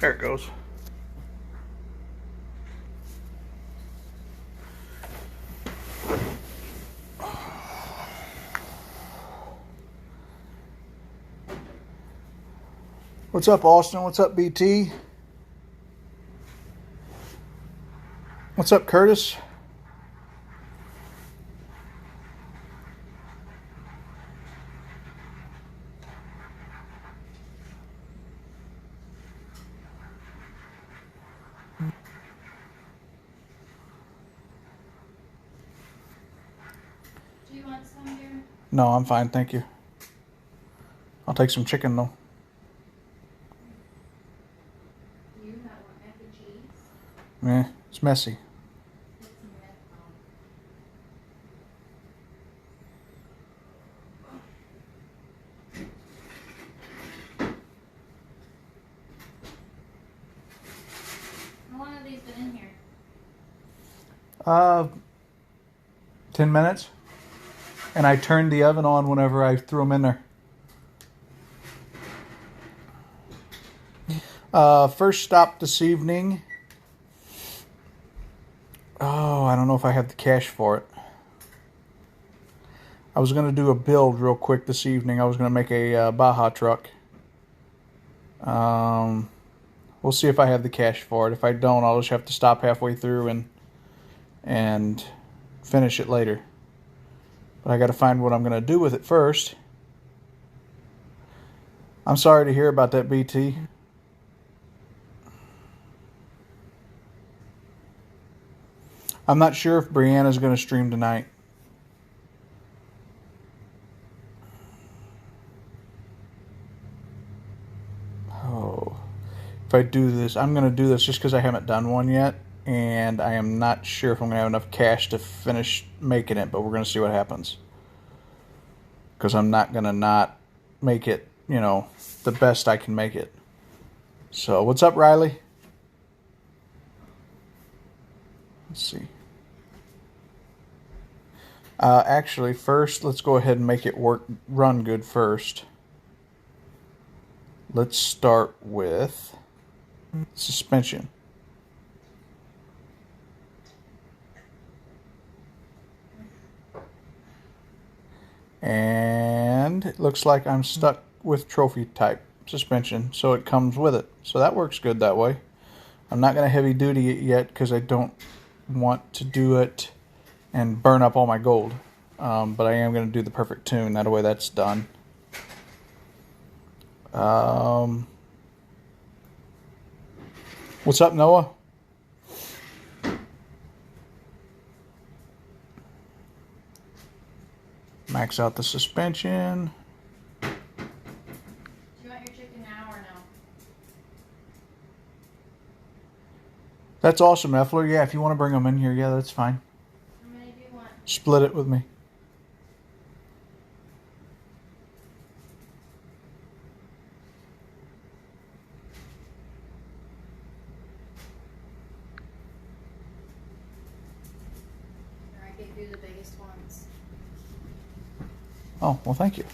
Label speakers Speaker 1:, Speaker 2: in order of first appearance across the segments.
Speaker 1: There it goes. What's up, Austin? What's up, BT? What's up, Curtis?
Speaker 2: Do you want some, dear?
Speaker 1: No, I'm fine, thank you. I'll take some chicken, though.
Speaker 2: You not want mac and cheese?
Speaker 1: It's messy.
Speaker 2: Put some red on. How long have these been in here?
Speaker 1: 10 minutes. And I turned the oven on whenever I threw them in there. First stop this evening. Oh, I don't know if I have the cash for it. I was going to do a build real quick this evening. I was going to make a Baja truck. We'll see if I have the cash for it. If I don't, I'll just have to stop halfway through and finish it later. But I got to find what I'm going to do with it first. I'm sorry to hear about that, BT. I'm not sure if Brianna's going to stream tonight. Oh, if I do this, I'm going to do this just because I haven't done one yet. And I am not sure if I'm going to have enough cash to finish making it, but we're going to see what happens. Because I'm not going to not make it, the best I can make it. So, what's up, Riley? Let's see. Actually, first, let's go ahead and make it run good first. Let's start with suspension. And it looks like I'm stuck with trophy type suspension, so it comes with it. So that works good that way. I'm not going to heavy duty it yet because I don't want to do it and burn up all my gold. But I am going to do the perfect tune. That way that's done. What's up, Noah? Max out the suspension.
Speaker 2: Do you want your chicken now or no?
Speaker 1: That's awesome, Effler. Yeah, if you want to bring them in here, yeah, that's fine.
Speaker 2: How many do you want?
Speaker 1: Split it with me.
Speaker 2: Or I could do the biggest ones.
Speaker 1: Oh, well, thank you.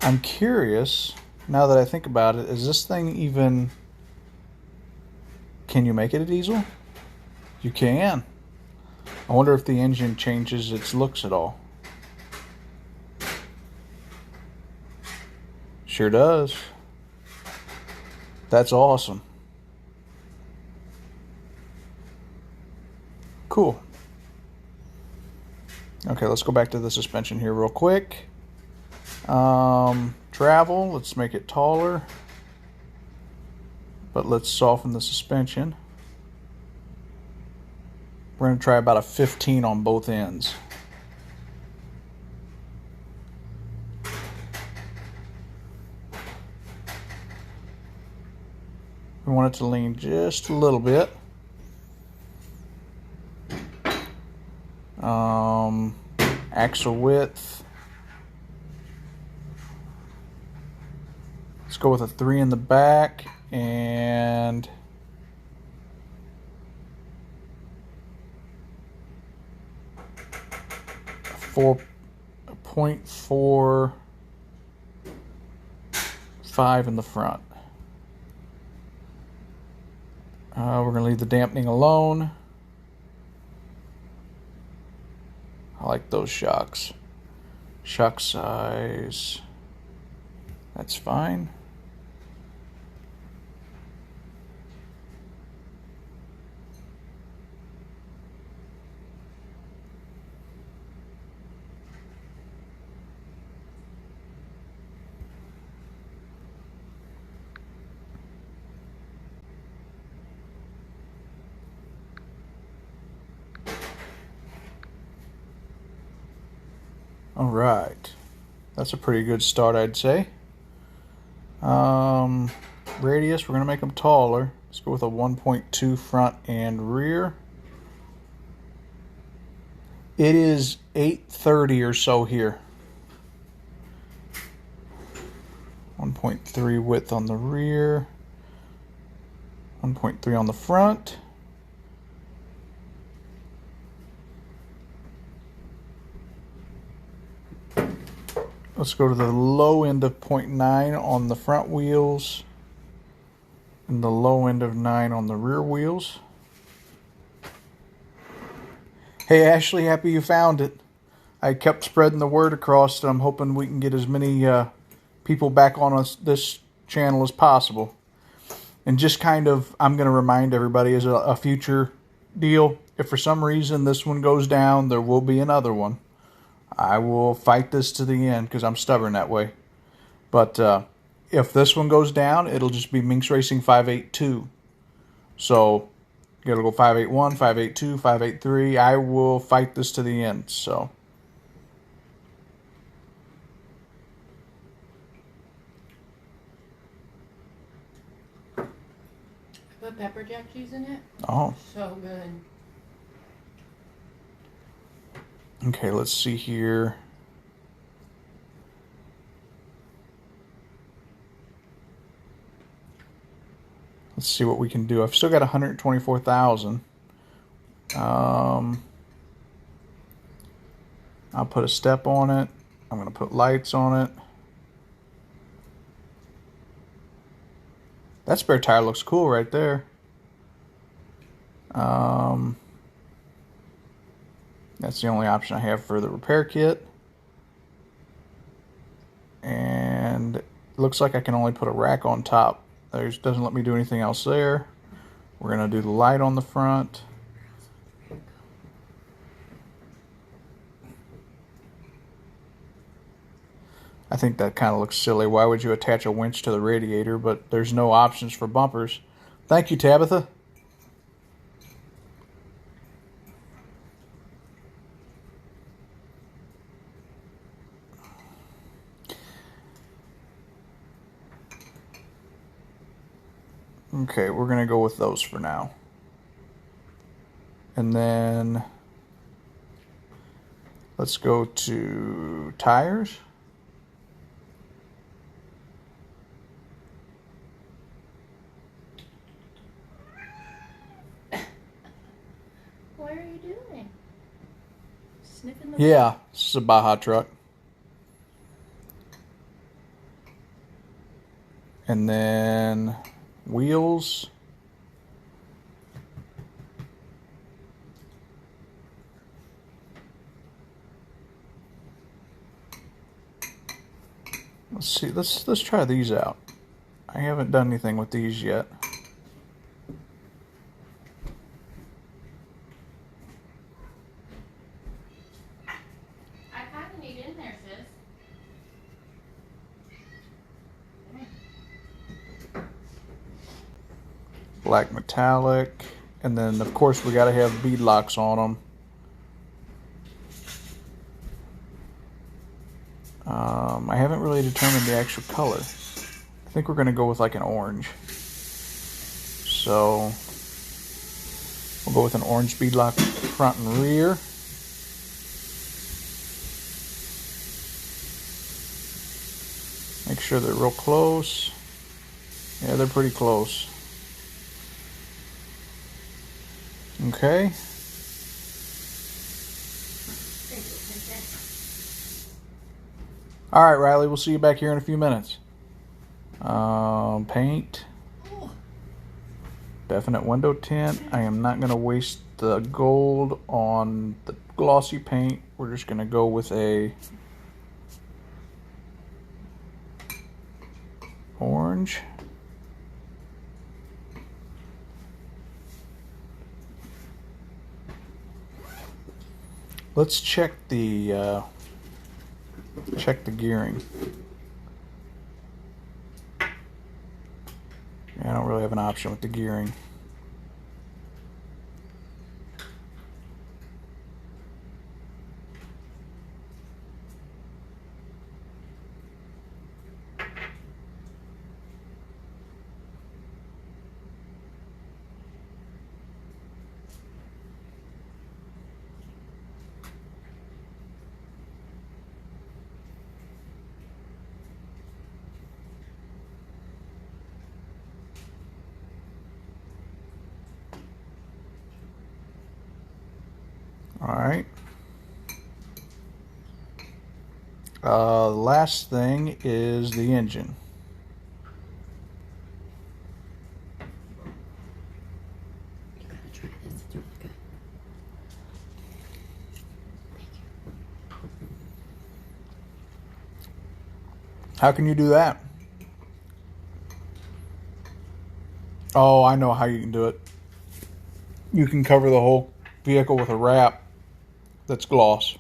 Speaker 1: I'm curious, now that I think about it, is this thing even... Can you make it a diesel? You can. I wonder if the engine changes its looks at all. Sure does. That's awesome. Cool. Okay, let's go back to the suspension here real quick. Travel, let's make it taller. But let's soften the suspension. We're going to try about a 15 on both ends. We want it to lean just a little bit. Axle width. Let's go with a 3 in the back and 0.45 in the front. We're going to leave the dampening alone. I like those shocks. Shock size, that's fine. All right, that's a pretty good start, I'd say. Radius, we're going to make them taller. Let's go with a 1.2 front and rear. It is 830 or so here. 1.3 width on the rear. 1.3 on the front. Let's go to the low end of 0.9 on the front wheels and the low end of 9 on the rear wheels. Hey Ashley, happy you found it. I kept spreading the word across, and I'm hoping we can get as many people back on this channel as possible. And just kind of, I'm going to remind everybody as a future deal, if for some reason this one goes down, there will be another one. I will fight this to the end because I'm stubborn that way. But if this one goes down, it'll just be Minx Racing 582. So, it'll go 581, 582, 583. I will fight this to the end. So,
Speaker 2: I put pepper jack cheese in it.
Speaker 1: oh.
Speaker 2: So good.
Speaker 1: Okay, let's see here. Let's see what we can do. I've still got 124,000. I'll put a step on it. I'm going to put lights on it. That spare tire looks cool right there. That's the only option I have for the repair kit. And it looks like I can only put a rack on top. It doesn't let me do anything else there. We're going to do the light on the front. I think that kind of looks silly. Why would you attach a winch to the radiator? But there's no options for bumpers. Thank you, Tabitha. Okay, we're going to go with those for now. And then let's go to tires.
Speaker 2: What are you doing? Sniffing the
Speaker 1: Yeah, this is a Baja truck. And then wheels. Let's see. Let's try these out. I haven't done anything with these yet.
Speaker 2: I kind of need in there, sis.
Speaker 1: Black metallic, and then of course we got to have bead locks on them. I haven't really determined the actual color. I think we're going to go with like an orange. So we'll go with an orange bead lock front and rear. Make sure they're real close. Yeah, they're pretty close. Okay. All right, Riley, we'll see you back here in a few minutes. Paint. Definite window tint. I am not going to waste the gold on the glossy paint. We're just going to go with a orange. Let's check the gearing. I don't really have an option with the gearing. All right. The last thing is the engine.
Speaker 2: You gotta try this. It's really good. Thank you.
Speaker 1: How can you do that? Oh, I know how you can do it. You can cover the whole vehicle with a wrap that's gloss.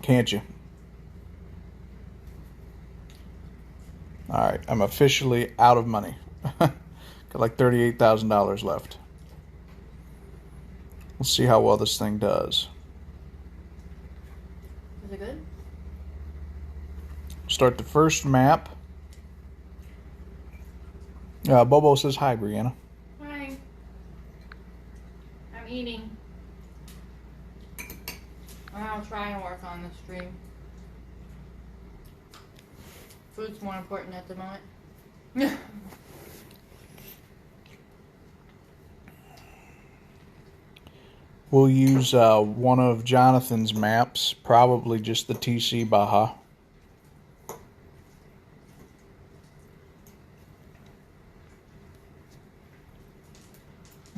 Speaker 1: Can't you? Alright, I'm officially out of money. Got like $38,000 left. Let's see how well this thing does.
Speaker 2: Is it good?
Speaker 1: Start the first map. Bobo says hi, Brianna.
Speaker 2: Hi. I'm eating. I'll try and work on the stream. Food's more important at the moment.
Speaker 1: We'll use one of Jonathan's maps, probably just the TC Baja.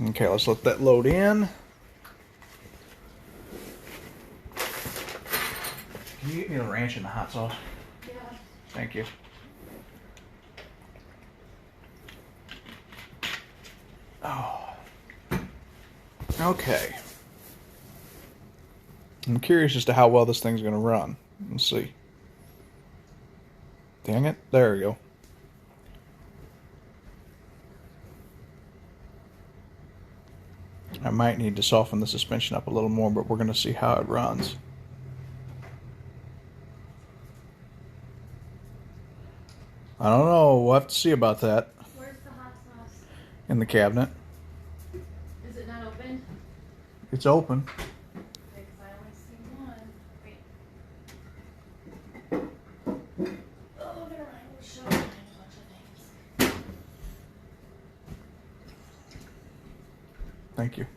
Speaker 1: Okay, let's let that load in. Can you get me the ranch and the hot sauce?
Speaker 2: Yeah.
Speaker 1: Thank you. Oh. Okay. I'm curious as to how well this thing's going to run. Let's see. Dang it. There we go. I might need to soften the suspension up a little more, but we're going to see how it runs. I don't know. We'll have to see about that.
Speaker 2: Where's the hot sauce?
Speaker 1: In the cabinet.
Speaker 2: Is it not open?
Speaker 1: It's open.
Speaker 2: Because I only see one. Wait. Oh, never mind. We'll show you a bunch of things.
Speaker 1: Thank you.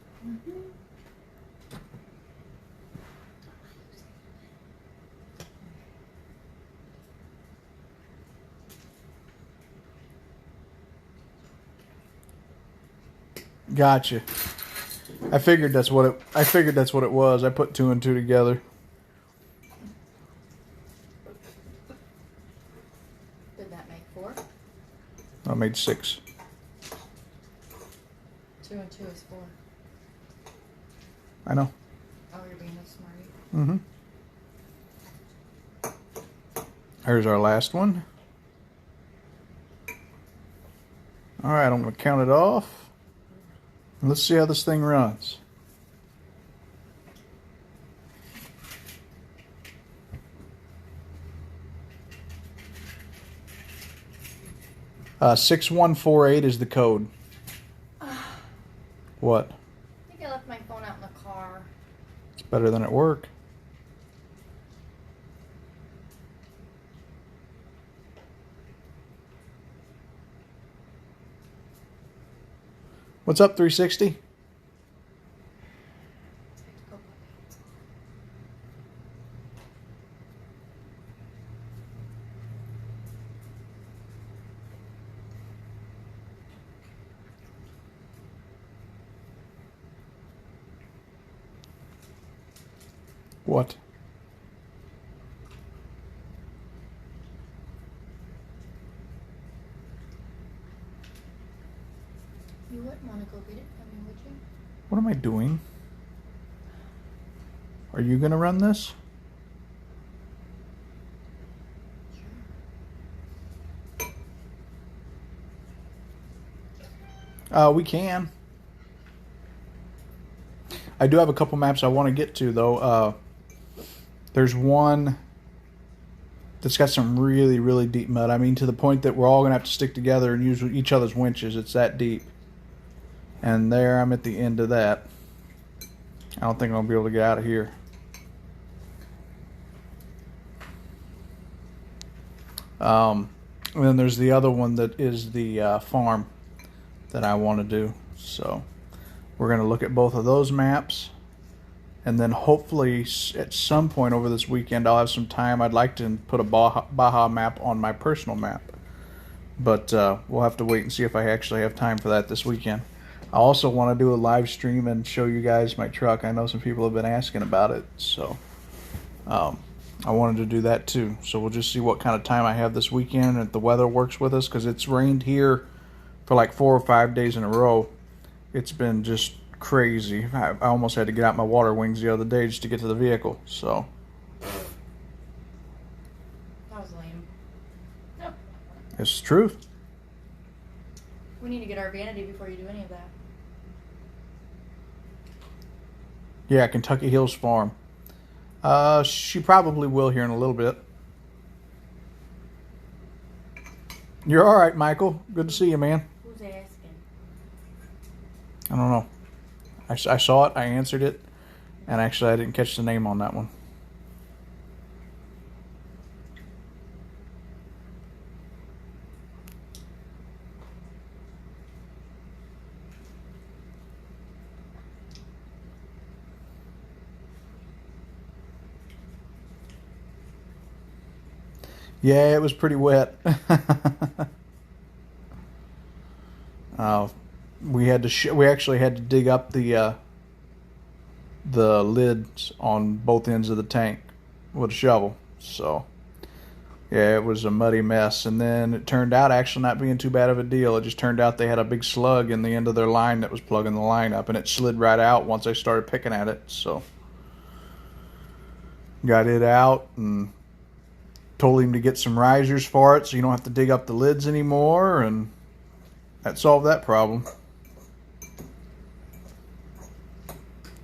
Speaker 1: Gotcha. I figured that's what it was. I put two and two together.
Speaker 2: Did that make 4?
Speaker 1: I made 6.
Speaker 2: 2 and 2 is 4.
Speaker 1: I know.
Speaker 2: Oh, you're being a smarty.
Speaker 1: Here's our last one. All right, I'm going to count it off. Let's see how this thing runs. Uh, 6148 is the code. What?
Speaker 2: I think I left my phone out in the car.
Speaker 1: It's better than at work. What's up, 360? What?
Speaker 2: You wouldn't want to go get it from me, would you?
Speaker 1: What am I doing? Are you going to run this? We can. I do have a couple maps I want to get to, though. There's one that's got some really, really deep mud. I mean, to the point that we're all going to have to stick together and use each other's winches. It's that deep. And there, I'm at the end of that. I don't think I'm going to be able to get out of here. And then there's the other one that is the farm that I want to do. So we're going to look at both of those maps. And then hopefully at some point over this weekend I'll have some time. I'd like to put a Baja map on my personal map. But we'll have to wait and see if I actually have time for that this weekend. I also want to do a live stream and show you guys my truck. I know some people have been asking about it. So I wanted to do that too. So we'll just see what kind of time I have this weekend and if the weather works with us. Because it's rained here for like 4 or 5 days in a row. It's been just crazy. I almost had to get out my water wings the other day just to get to the vehicle. So
Speaker 2: That was lame. No.
Speaker 1: it's the truth.
Speaker 2: We need to get our vanity before you do any of that.
Speaker 1: Yeah, Kentucky Hills Farm. She probably will here in a little bit. You're all right, Michael. Good to see you, man.
Speaker 2: Who's asking?
Speaker 1: I don't know. I saw it, I answered it, and actually I didn't catch the name on that one. Yeah, it was pretty wet. We actually had to dig up the lids on both ends of the tank with a shovel. So yeah, it was a muddy mess. And then it turned out actually not being too bad of a deal. It just turned out they had a big slug in the end of their line that was plugging the line up, and it slid right out once I started picking at it. So got it out and told him to get some risers for it so you don't have to dig up the lids anymore, and that solved that problem.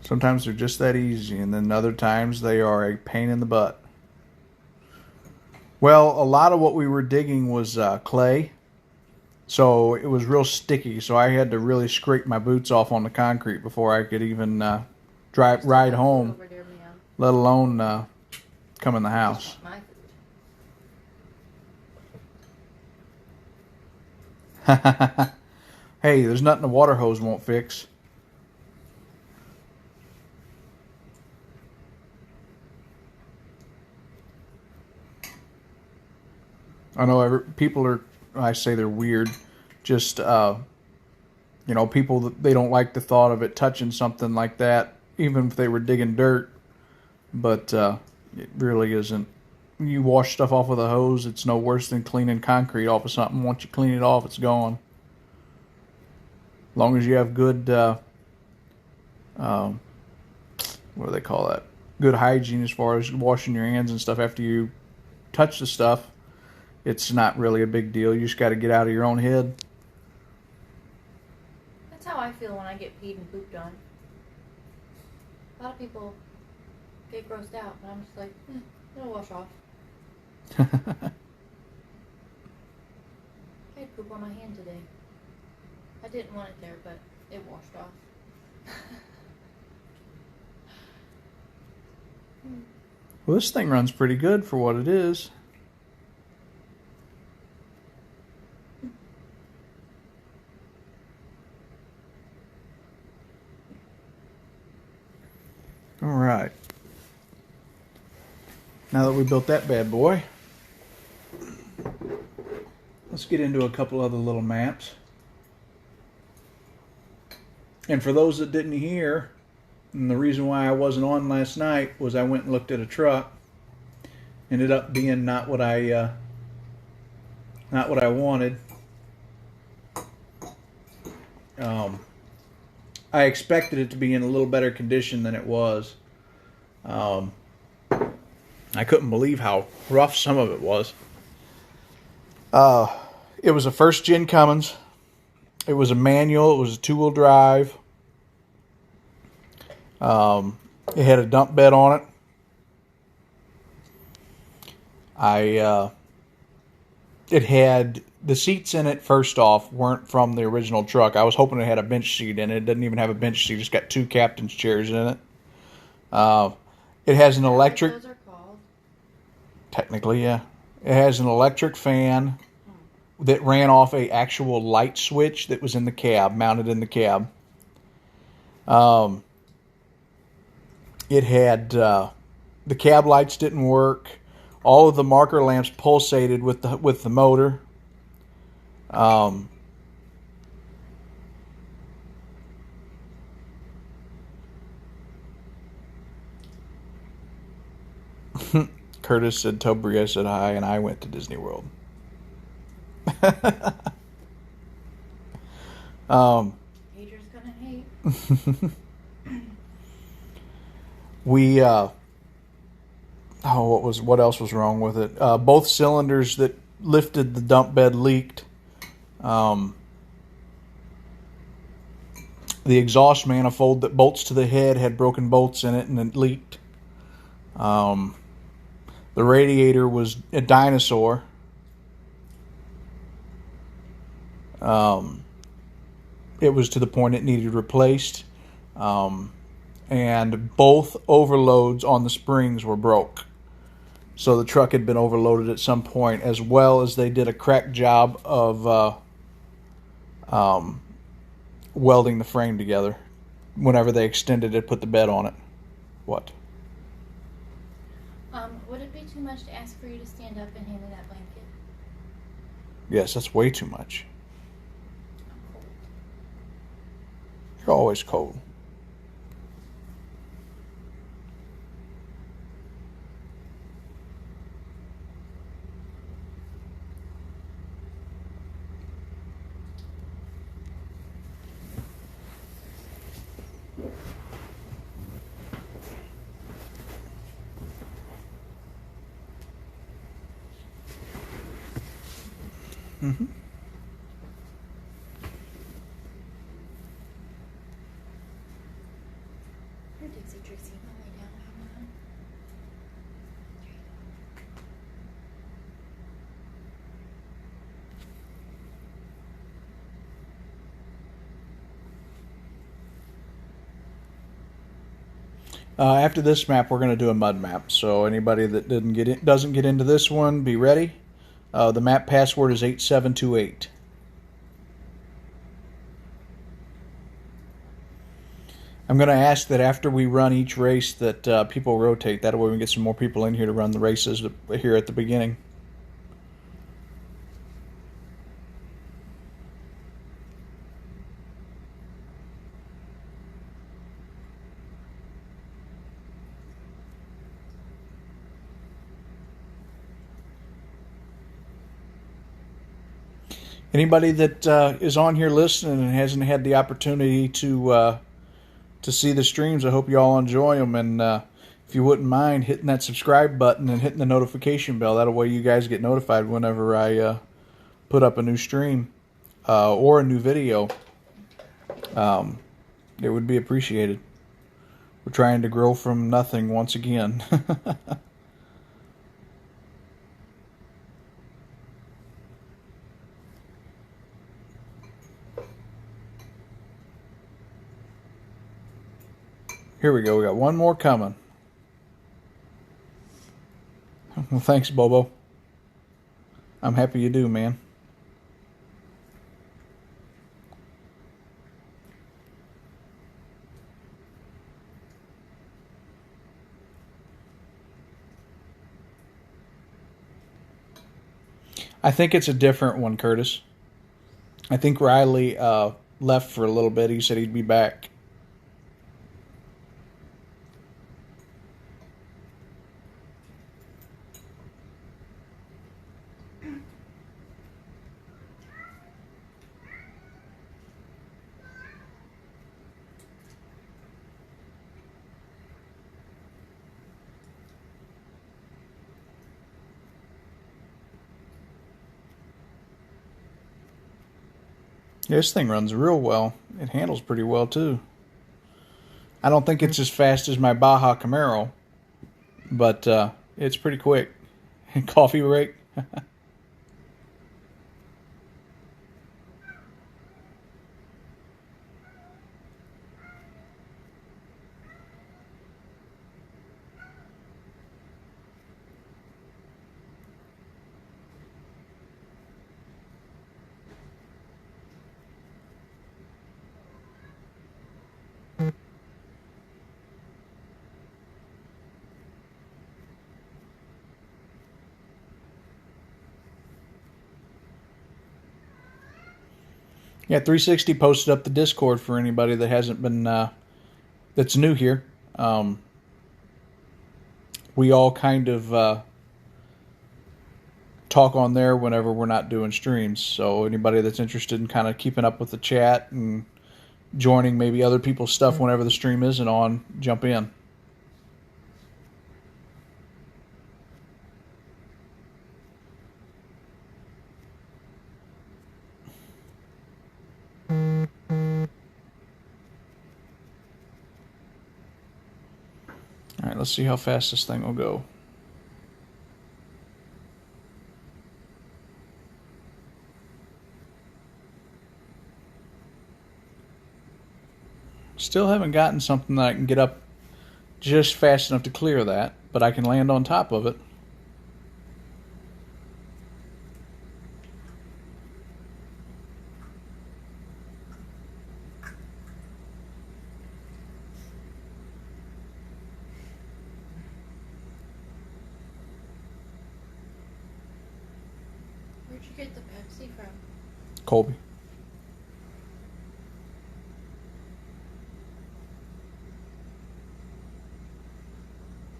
Speaker 1: Sometimes they're just that easy, and then other times they are a pain in the butt. Well, a lot of what we were digging was clay, so it was real sticky, so I had to really scrape my boots off on the concrete before I could even ride home, let alone come in the house. Hey, there's nothing a water hose won't fix. I know people are, I say they're weird, just, people that they don't like the thought of it touching something like that, even if they were digging dirt, but it really isn't. You wash stuff off with a hose, it's no worse than cleaning concrete off of something. Once you clean it off, it's gone. As long as you have good, what do they call that? Good hygiene as far as washing your hands and stuff after you touch the stuff, it's not really a big deal. You just got to get out of your own head.
Speaker 2: That's how I feel when I get peed and pooped on. A lot of people get grossed out, but I'm just like, it'll wash off. I had poop on my hand today. I didn't want it there, but it washed off.
Speaker 1: Well, this thing runs pretty good for what it is. All right. Now that we built that bad boy, let's get into a couple other little maps. And for those that didn't hear, And the reason why I wasn't on last night was I went and looked at a truck. Ended up being not what I wanted. I expected it to be in a little better condition than it was. I couldn't believe how rough some of it was. It was a first gen Cummins. It was a manual. It was a 2-wheel drive. It had a dump bed on it. It had the seats in it. First off, weren't from the original truck. I was hoping it had a bench seat in it. It doesn't even have a bench seat. It's got 2 captain's chairs in it. It has an electric.
Speaker 2: Those are called.
Speaker 1: Technically, yeah. It has an electric fan that ran off a actual light switch that was in the cab, mounted in the cab. It had the cab lights didn't work. All of the marker lamps pulsated with the motor. Curtis said, "Tell Bria I said hi," and I went to Disney World.
Speaker 2: Adrian's gonna hate.
Speaker 1: What else was wrong with it? Both cylinders that lifted the dump bed leaked. The exhaust manifold that bolts to the head had broken bolts in it and it leaked. The radiator was a dinosaur. It was to the point it needed replaced. And both overloads on the springs were broke. So the truck had been overloaded at some point, as well as they did a crack job of welding the frame together. Whenever they extended it, put the bed on it. What?
Speaker 2: Would it be too much to ask for you to stand up and hand me that blanket?
Speaker 1: Yes, that's way too much.
Speaker 2: I'm cold.
Speaker 1: You're always cold. Mm-hmm.
Speaker 2: Here, Dixie Trixie, I'll lay down. Come on.
Speaker 1: After this map, we're going to do a mud map. So anybody that doesn't get into this one, be ready. The map password is 8728. I'm going to ask that after we run each race that people rotate. That way we can get some more people in here to run the races here at the beginning. Anybody that is on here listening and hasn't had the opportunity to see the streams, I hope you all enjoy them. And if you wouldn't mind hitting that subscribe button and hitting the notification bell, that way you guys get notified whenever I put up a new stream or a new video. It would be appreciated. We're trying to grow from nothing once again. Here we go. We got one more coming. Well, thanks, Bobo. I'm happy you do, man. I think it's a different one, Curtis. I think Riley left for a little bit. He said he'd be back. This thing runs real well. It handles pretty well too. I don't think it's as fast as my Baja Camaro, but it's pretty quick. Coffee break. Yeah, 360 posted up the Discord for anybody that hasn't been, that's new here. We all kind of talk on there whenever we're not doing streams. So anybody that's interested in kind of keeping up with the chat and joining maybe other people's stuff whenever the stream isn't on, jump in. All right, let's see how fast this thing will go. Still haven't gotten something that I can get up just fast enough to clear that, but I can land on top of it.
Speaker 2: Where'd you get the Pepsi from?
Speaker 1: Colby.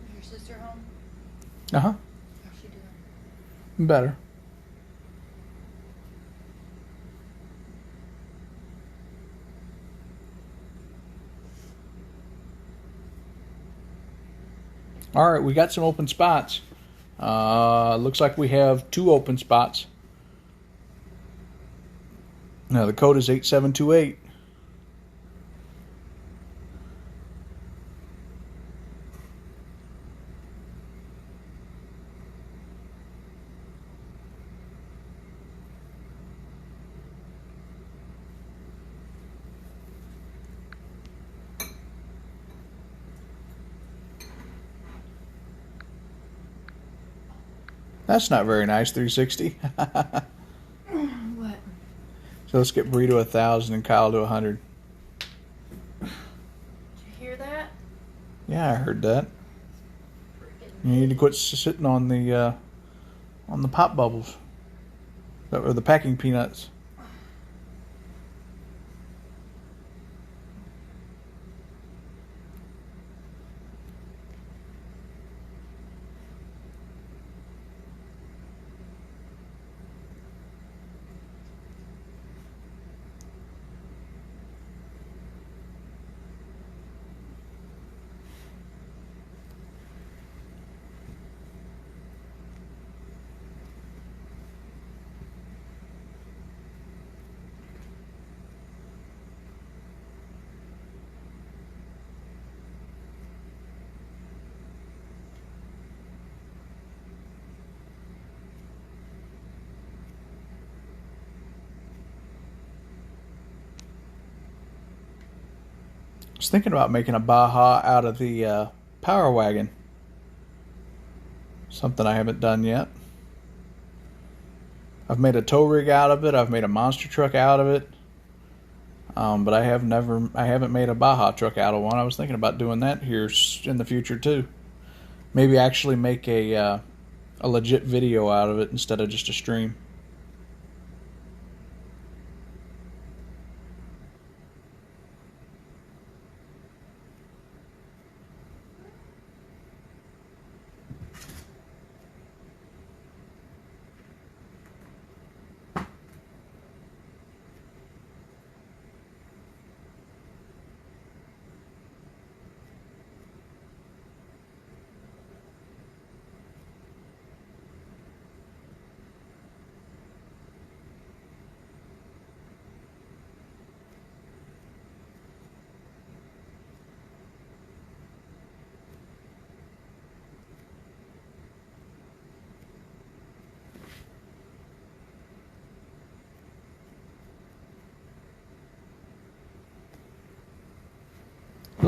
Speaker 2: Is your sister home?
Speaker 1: Uh-huh.
Speaker 2: How's she doing?
Speaker 1: Better. All right, we got some open spots. Looks like we have 2 open spots. Now the code is 8728. That's not very nice, 360.
Speaker 2: What?
Speaker 1: So let's get Bree to 1,000 and Kyle to 100.
Speaker 2: Did you hear that?
Speaker 1: Yeah, I heard that. You need to quit sitting on the pop bubbles, or the packing peanuts. I was thinking about making a Baja out of the Power Wagon. Something I haven't done yet. I've made a tow rig out of it. I've made a monster truck out of it. But I haven't made a Baja truck out of one. I was thinking about doing that here in the future too. Maybe actually make a legit video out of it instead of just a stream.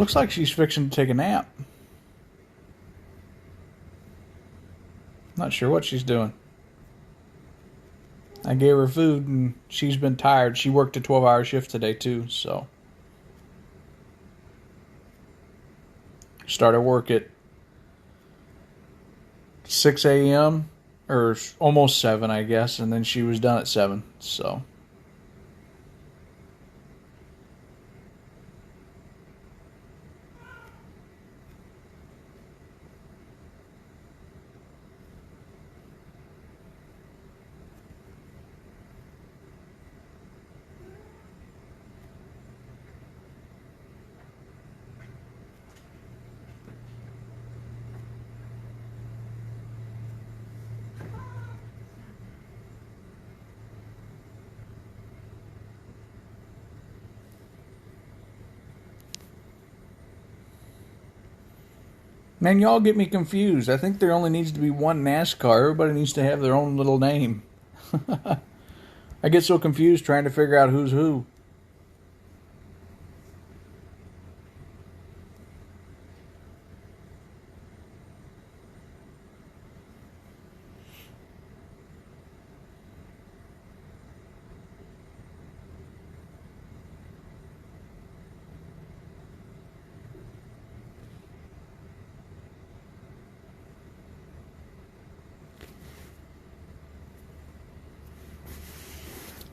Speaker 1: Looks like she's fixing to take a nap. Not sure what she's doing. I gave her food and she's been tired. She worked a 12-hour shift today too, so. Started work at 6 a.m. or almost 7, I guess, and then she was done at 7, so. Man, y'all get me confused. I think there only needs to be one NASCAR. Everybody needs to have their own little name. I get so confused trying to figure out who's who.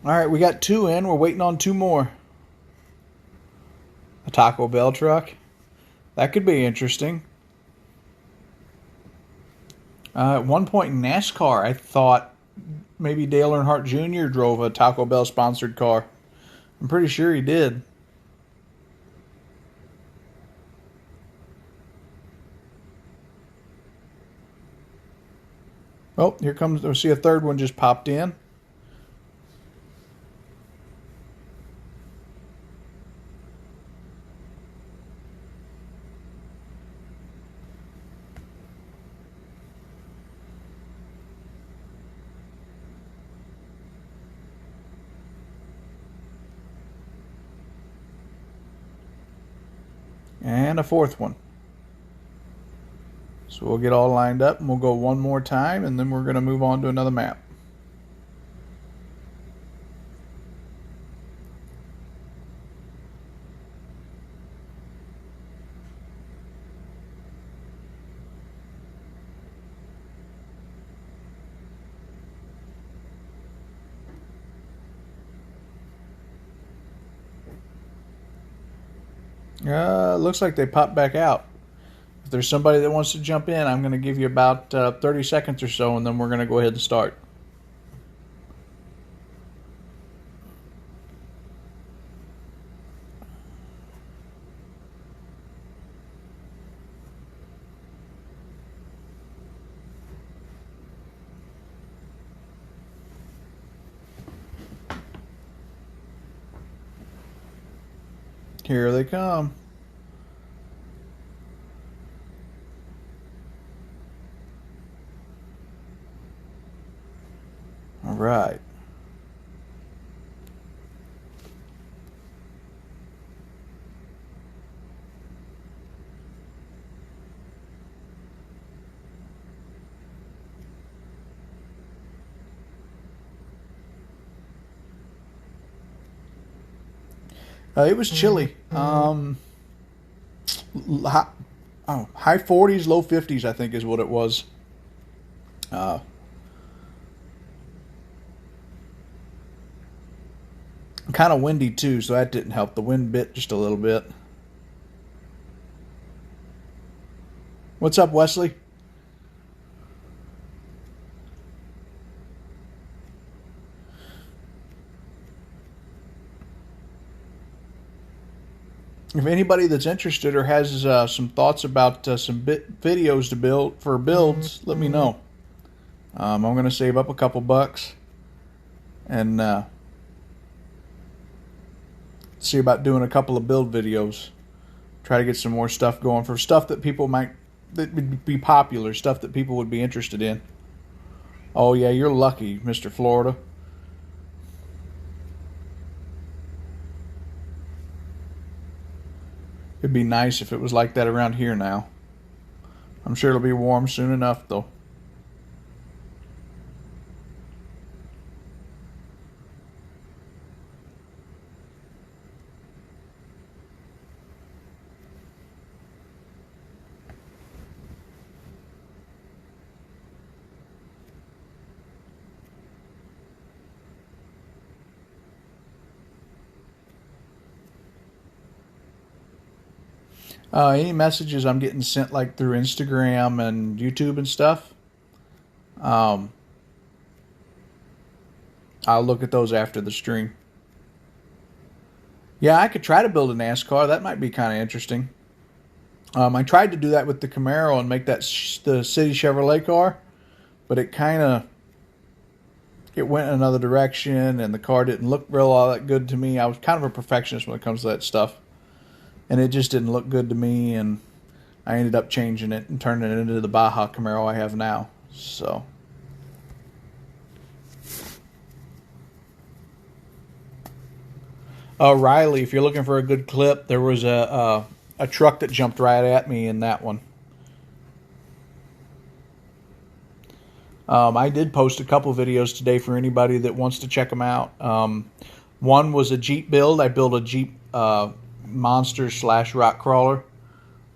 Speaker 1: All right, we got 2 in. We're waiting on 2 more. A Taco Bell truck. That could be interesting. At one point in NASCAR, I thought maybe Dale Earnhardt Jr. drove a Taco Bell sponsored car. I'm pretty sure he did. Oh, here comes, I see a third one just popped in. And a 4th one. So we'll get all lined up and we'll go one more time and then we're going to move on to another map. Looks like they popped back out. If there's somebody that wants to jump in, I'm going to give you about 30 seconds or so, and then we're going to go ahead and start. Here they come. All right. It was chilly. High 40s, low 50s, I think is what it was. Kind of windy too, so that didn't help. The wind bit just a little bit. What's up, Wesley? If anybody that's interested or has some thoughts about some videos to build for builds, let me know. I'm going to save up a couple bucks and see about doing a couple of build videos. Try to get some more stuff going for stuff that people that would be popular, stuff that people would be interested in. Oh yeah, you're lucky, Mr. Florida. It'd be nice if it was like that around here now. I'm sure it'll be warm soon enough, though. Any messages I'm getting sent like through Instagram and YouTube and stuff, I'll look at those after the stream. Yeah, I could try to build a NASCAR. That might be kind of interesting. I tried to do that with the Camaro and make that the City Chevrolet car, but it went in another direction, and the car didn't look real all that good to me. I was kind of a perfectionist when it comes to that stuff, and it just didn't look good to me, and I ended up changing it and turning it into the Baja Camaro I have now. So, Riley, if you're looking for a good clip, there was a truck that jumped right at me in that one. I did post a couple videos today for anybody that wants to check them out. One was a Jeep build. I built a Jeep monster / rock crawler.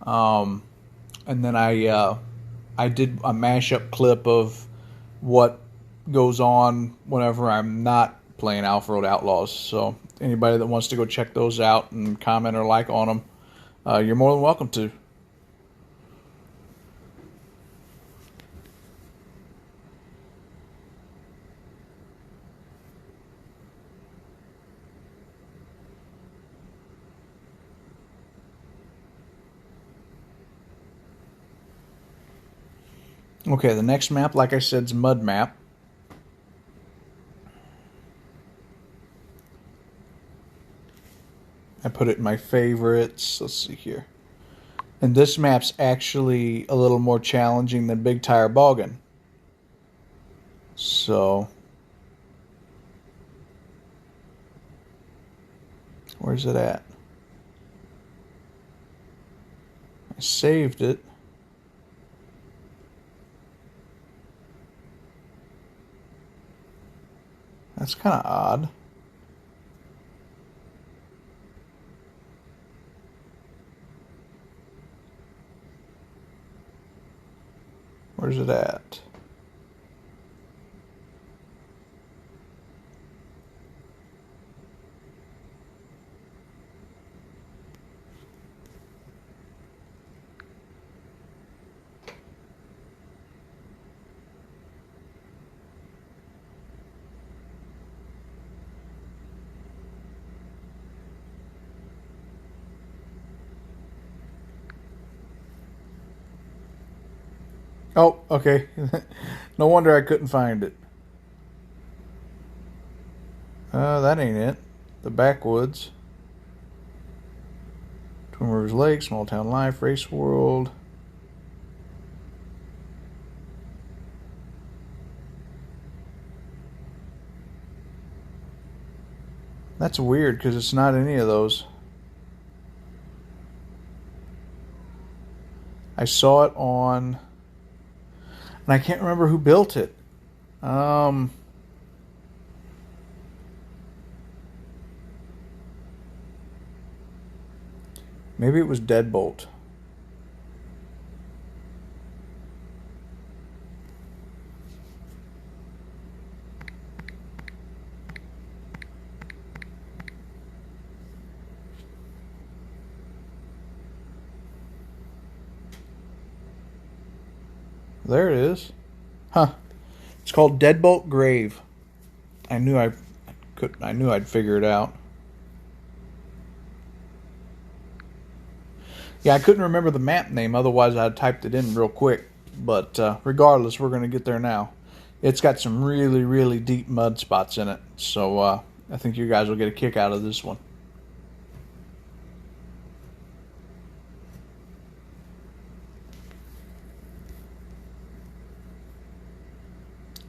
Speaker 1: And then I did a mashup clip of what goes on whenever I'm not playing Offroad Outlaws. So anybody that wants to go check those out and comment or like on them, you're more than welcome to. Okay, the next map, like I said, is Mud Map. I put it in my favorites. Let's see here. And this map's actually a little more challenging than Big Tire Boggin. So, where's it at? I saved it. That's kind of odd. Where's it at? Oh, okay. No wonder I couldn't find it. That ain't it. The Backwoods. Twin Rivers Lake, Small Town Life, Race World. That's weird because it's not any of those. I saw it on... And I can't remember who built it. Maybe it was Deadbolt. There it is. Huh. It's called Deadbolt Grave. I knew I'd figure it out. Yeah, I couldn't remember the map name, otherwise I'd typed it in real quick. But regardless, we're going to get there now. It's got some really, really deep mud spots in it. So I think you guys will get a kick out of this one.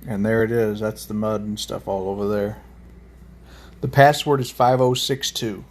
Speaker 1: And there it is. That's the mud and stuff all over there. The password is 5062.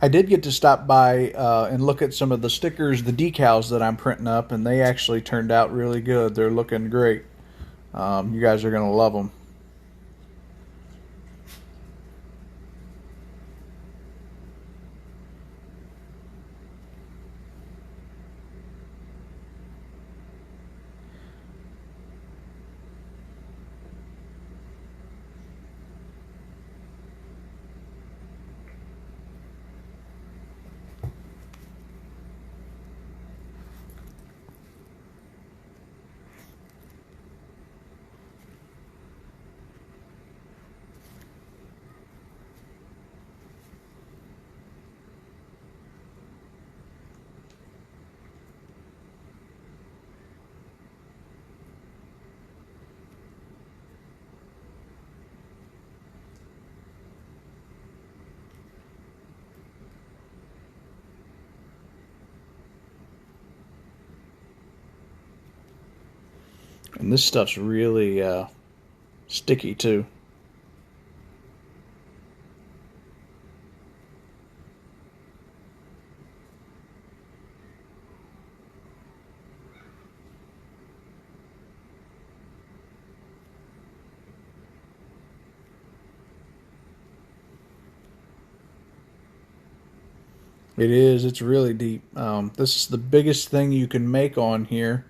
Speaker 1: I did get to stop by and look at some of the stickers, the decals that I'm printing up, and they actually turned out really good. They're looking great. You guys are going to love them. And this stuff's really sticky too. It is. It's really deep. This is the biggest thing you can make on here.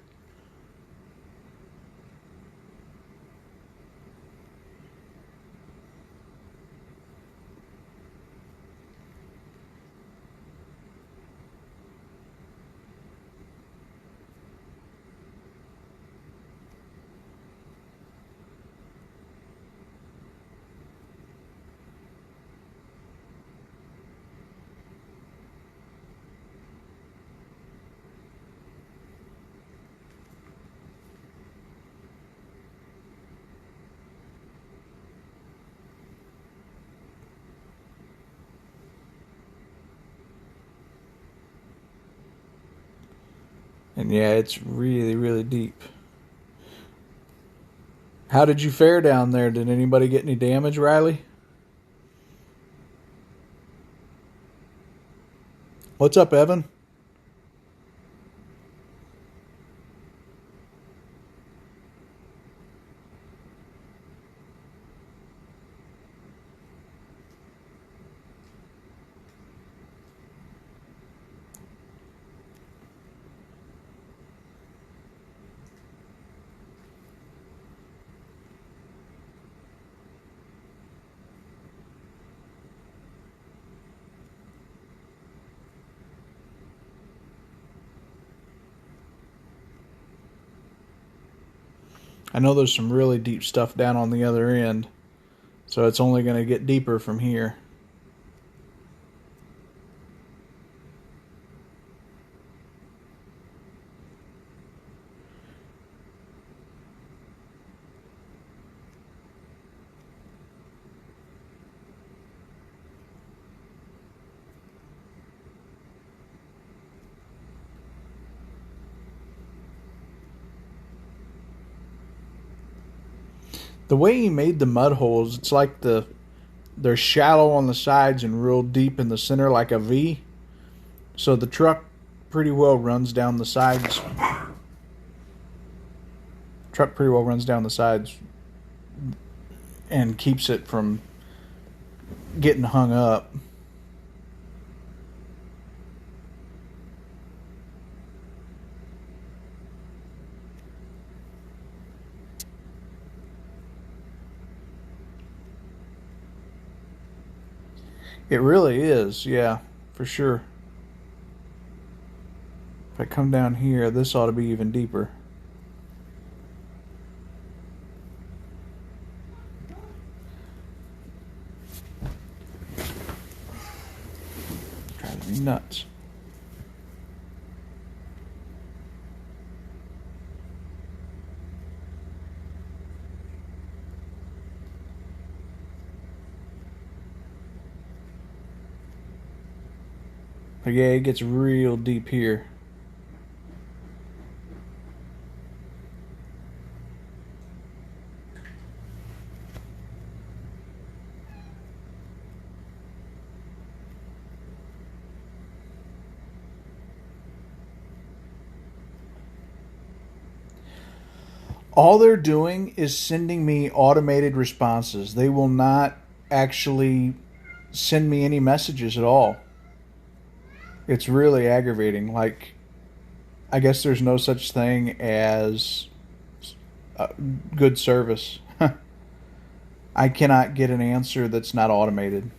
Speaker 1: And yeah, it's really, really deep. How did you fare down there? Did anybody get any damage, Riley? What's up, Evan? I know there's some really deep stuff down on the other end, so it's only going to get deeper from here. The way he made the mud holes, it's like they're shallow on the sides and real deep in the center like a V. So the truck pretty well runs down the sides. Truck pretty well runs down the sides and keeps it from getting hung up. It really is, yeah, for sure. If I come down here, this ought to be even deeper. Drives me nuts. But yeah, it gets real deep here. All they're doing is sending me automated responses. They will not actually send me any messages at all. It's really aggravating. Like, I guess there's no such thing as good service. I cannot get an answer that's not automated.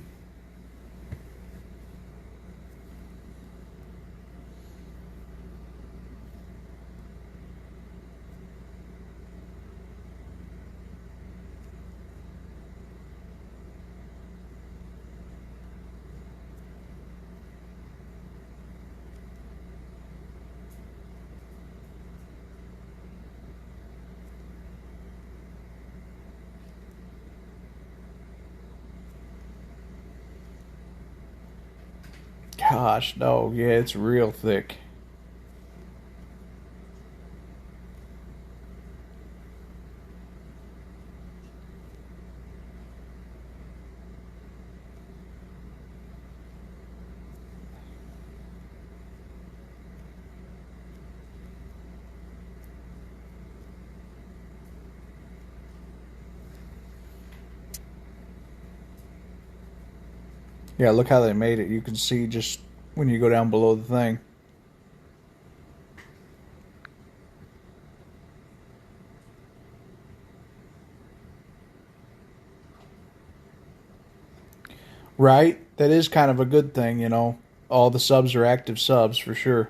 Speaker 1: Gosh, no, yeah, it's real thick. Yeah, look how they made it. You can see just when you go down below the thing. Right? That is kind of a good thing, you know. All the subs are active subs for sure.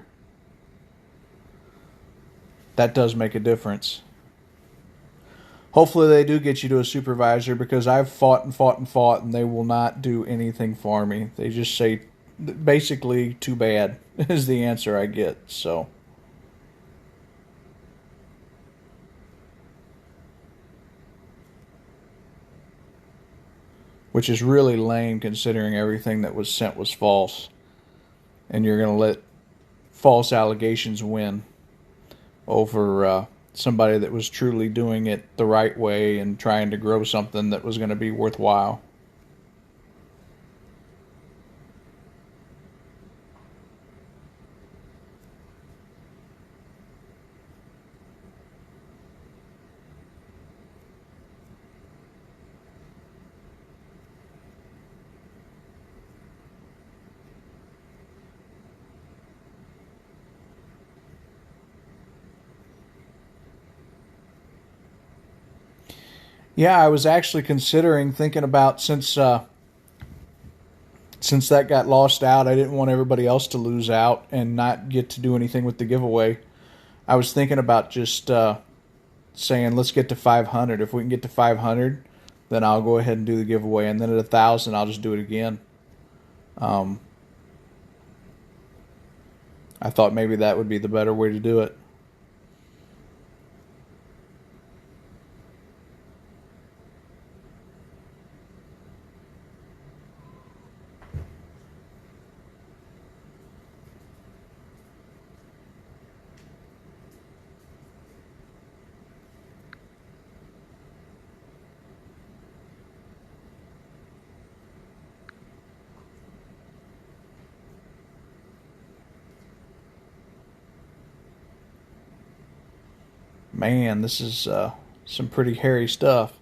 Speaker 1: That does make a difference. Hopefully they do get you to a supervisor, because I've fought and fought and fought and they will not do anything for me. They just say basically too bad is the answer I get. So which is really lame considering everything that was sent was false. And you're going to let false allegations win over somebody that was truly doing it the right way and trying to grow something that was going to be worthwhile. Yeah, I was actually considering thinking about, since that got lost out, I didn't want everybody else to lose out and not get to do anything with the giveaway. I was thinking about just saying, let's get to 500. If we can get to 500, then I'll go ahead and do the giveaway, and then at 1,000, I'll just do it again. I thought maybe that would be the better way to do it. Man, this is some pretty hairy stuff.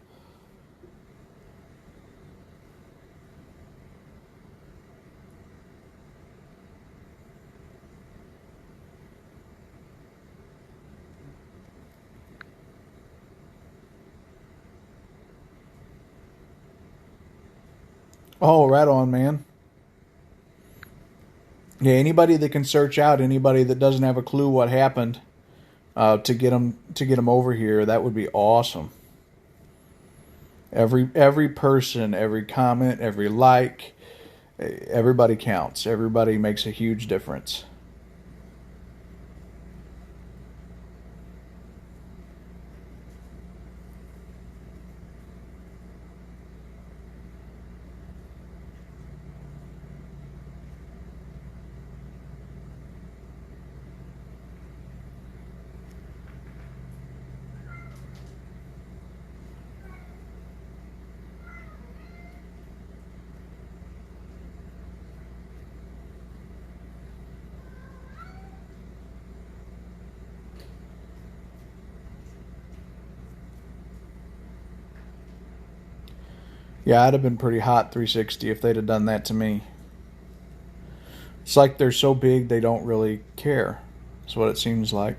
Speaker 1: Oh, right on, man. Yeah, anybody that can search out anybody that doesn't have a clue what happened, to get them over here, that would be awesome. Every person, every comment, every like, everybody counts. Everybody makes a huge difference. Yeah, I'd have been pretty hot 360 if they'd have done that to me. It's like they're so big they don't really care. That's what it seems like.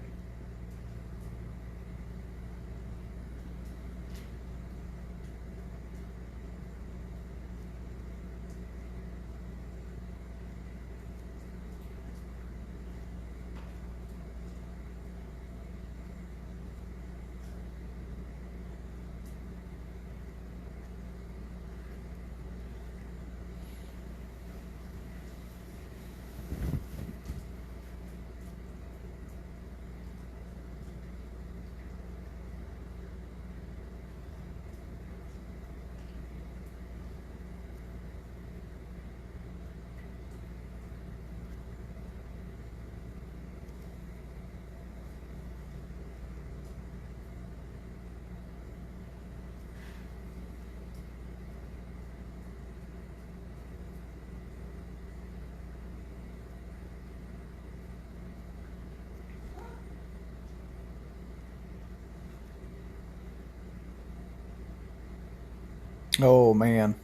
Speaker 1: Oh man.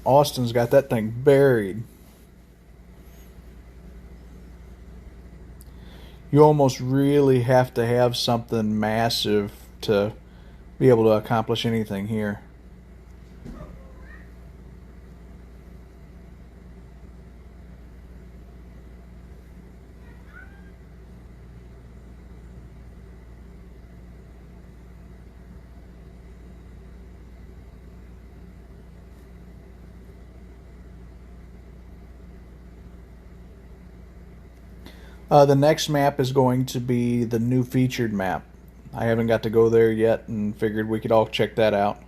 Speaker 1: Austin's got that thing buried. You almost really have to have something massive to be able to accomplish anything here. The next map is going to be the new featured map. I haven't got to go there yet and figured we could all check that out.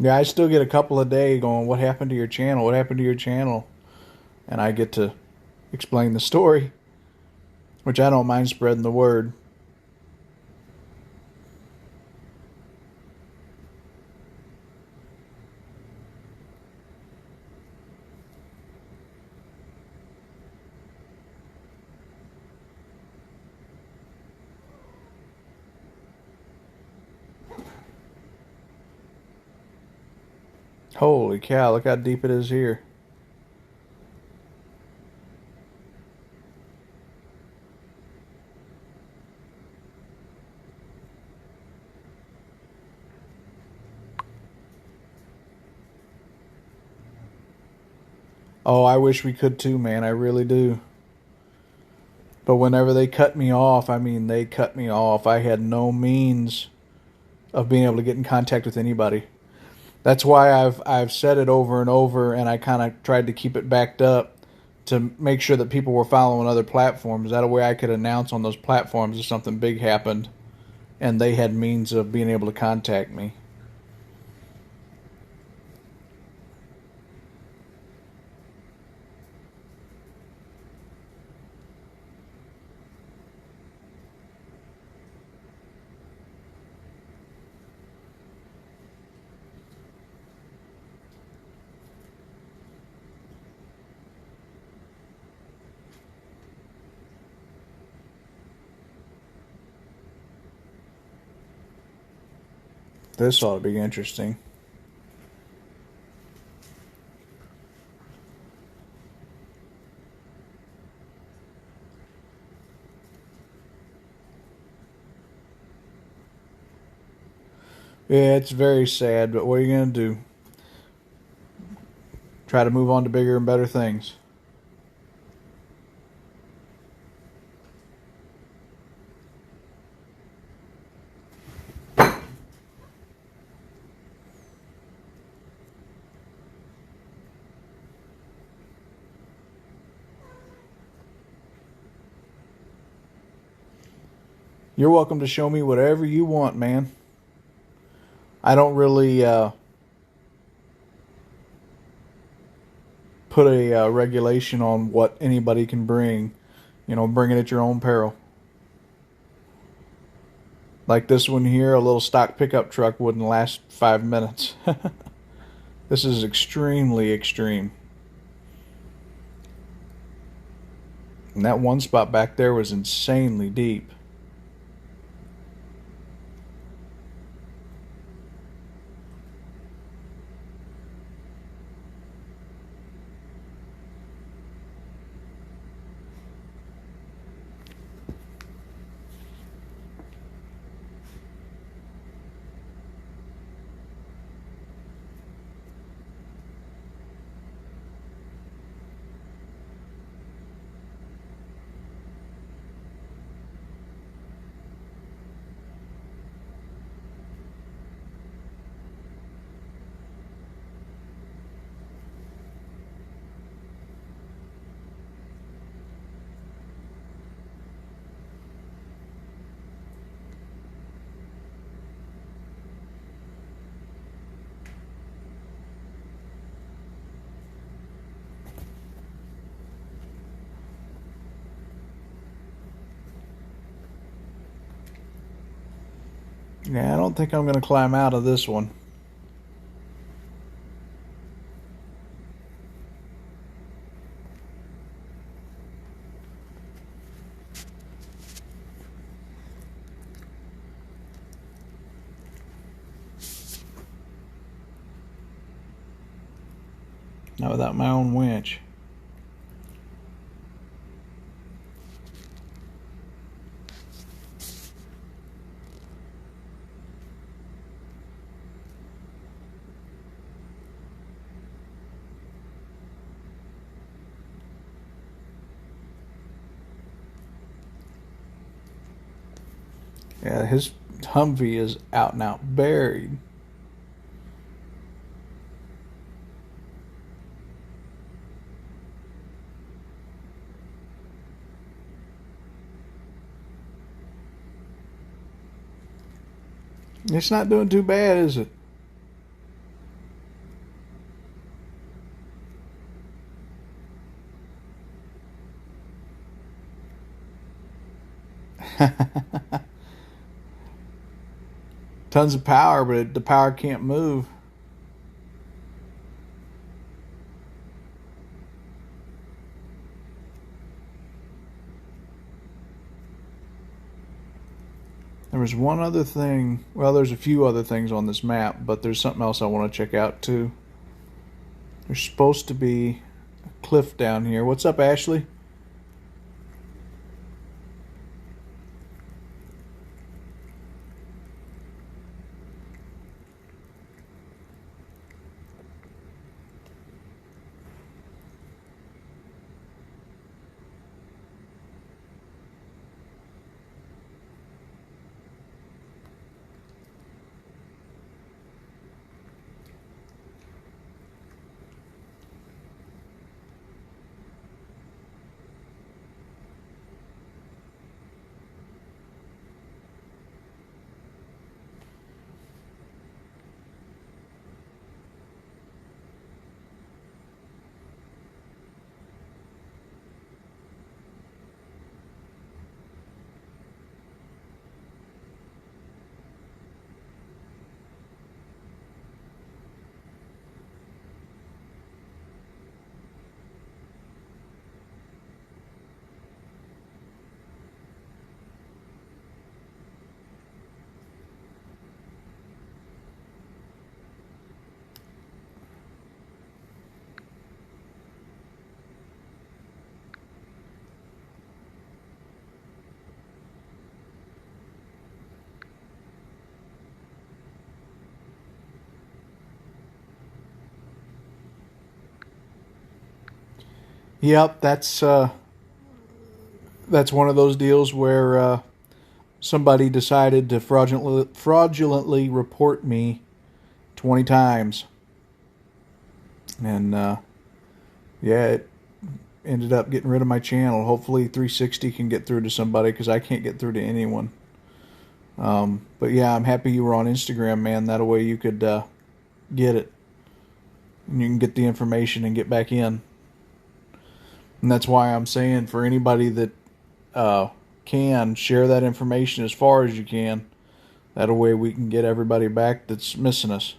Speaker 1: Yeah, I still get a couple a day going, what happened to your channel? What happened to your channel? And I get to explain the story, which I don't mind spreading the word. Holy cow, look how deep it is here. Oh, I wish we could too, man. I really do. But whenever they cut me off, I mean, they cut me off. I had no means of being able to get in contact with anybody. That's why I've said it over and over, and I kind of tried to keep it backed up to make sure that people were following other platforms. That way I could announce on those platforms if something big happened and they had means of being able to contact me. This ought to be interesting. Yeah, it's very sad, but what are you going to do? Try to move on to bigger and better things. You're welcome to show me whatever you want, man. I don't really put a regulation on what anybody can bring. You know, bring it at your own peril. Like this one here, a little stock pickup truck wouldn't last 5 minutes. This is extremely extreme. And that one spot back there was insanely deep. Yeah, I don't think I'm going to climb out of this one. Not without my own winch. Yeah, his Humvee is out and out buried. It's not doing too bad, is it? Tons of power, but the power can't move. There was one other thing. Well, there's a few other things on this map, but there's something else I want to check out too. There's supposed to be a cliff down here. What's up, Ashley? Yep, that's one of those deals where somebody decided to fraudulently report me 20 times. And yeah, it ended up getting rid of my channel. Hopefully 360 can get through to somebody, because I can't get through to anyone. But yeah, I'm happy you were on Instagram, man. That way you could get it. And you can get the information and get back in. And that's why I'm saying for anybody that can, share that information as far as you can. That way we can get everybody back that's missing us.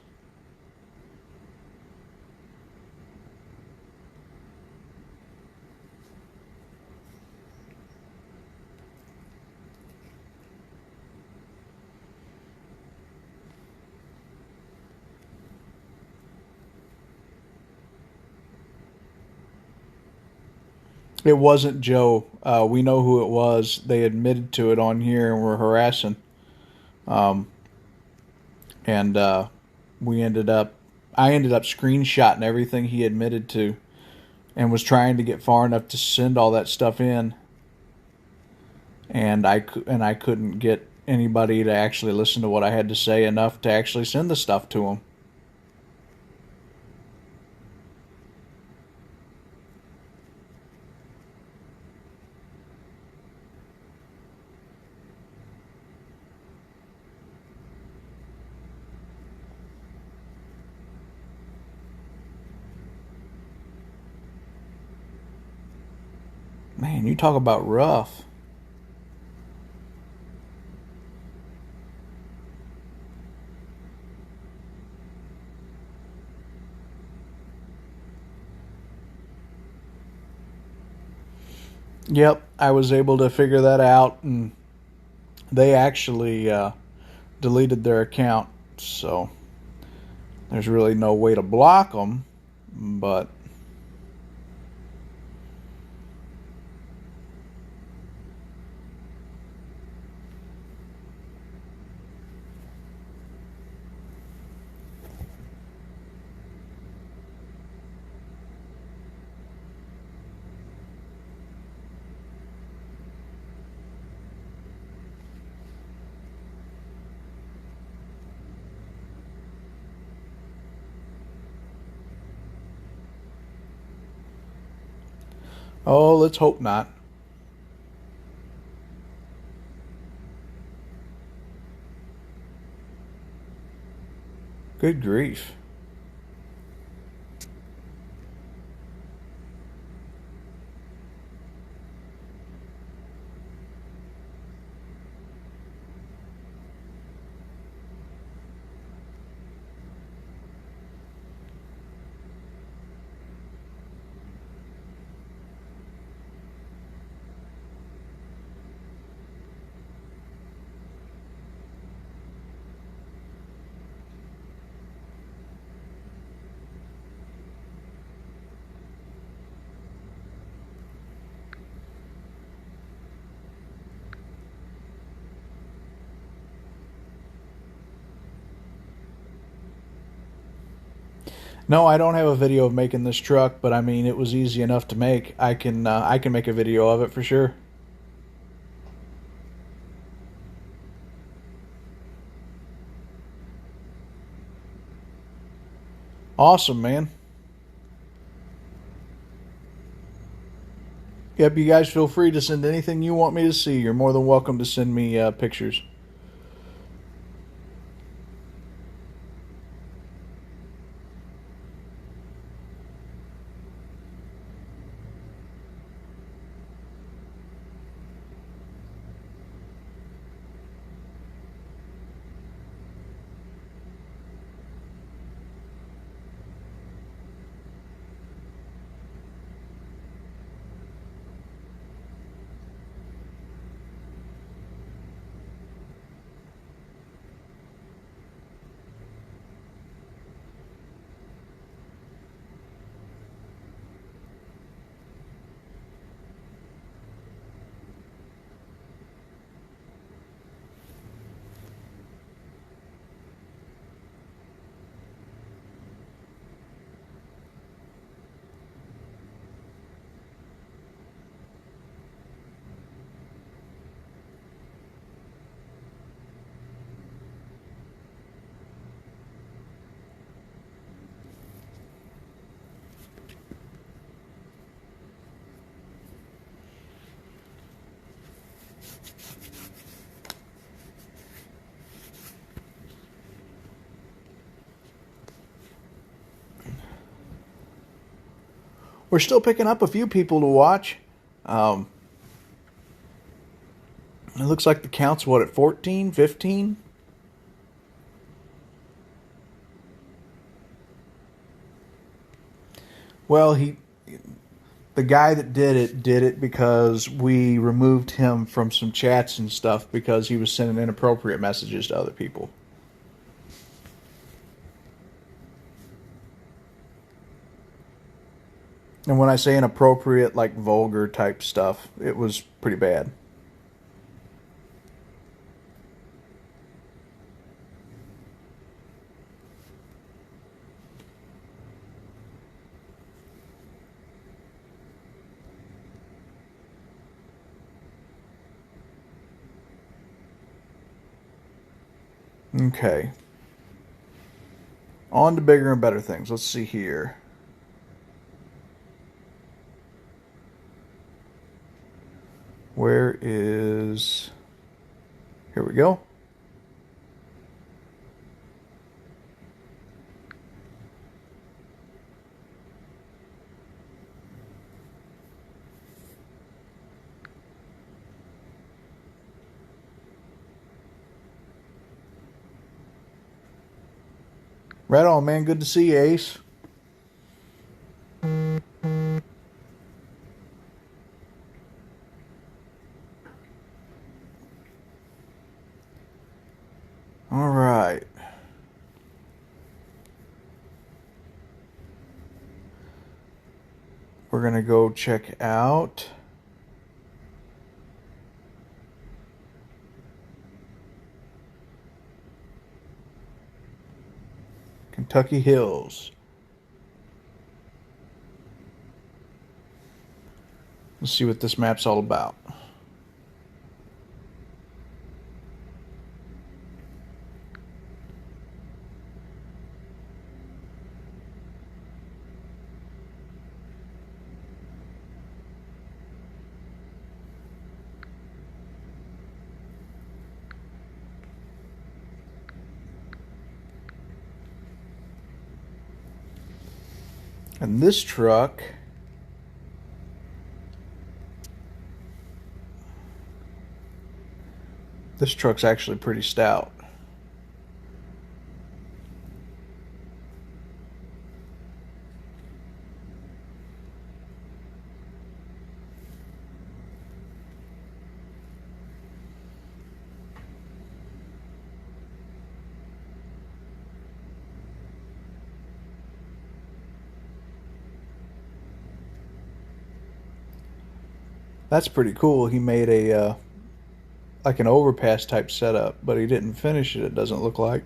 Speaker 1: It wasn't Joe. We know who it was. They admitted to it on here and were harassing. Um, and we ended up, I ended up screenshotting everything he admitted to, and was trying to get far enough to send all that stuff in. And I couldn't get anybody to actually listen to what I had to say enough to actually send the stuff to them. Man, you talk about rough. Yep, I was able to figure that out, and they actually deleted their account, so there's really no way to block them, but oh, let's hope not. Good grief. No, I don't have a video of making this truck, but I mean, it was easy enough to make. I can make a video of it for sure. Awesome, man. Yep, you guys feel free to send anything you want me to see. You're more than welcome to send me pictures. We're still picking up a few people to watch. It looks like the count's what, at 14, 15? Well, the guy that did it because we removed him from some chats and stuff because he was sending inappropriate messages to other people. And when I say inappropriate, like vulgar type stuff, it was pretty bad. Okay. On to bigger and better things. Let's see here. Where is... Here we go. Right on, man. Good to see you, Ace. All right. We're going to go check out Kentucky Hills. Let's see what this map's all about. And this truck's actually pretty stout. That's pretty cool. He made a like an overpass type setup, but he didn't finish it, it doesn't look like.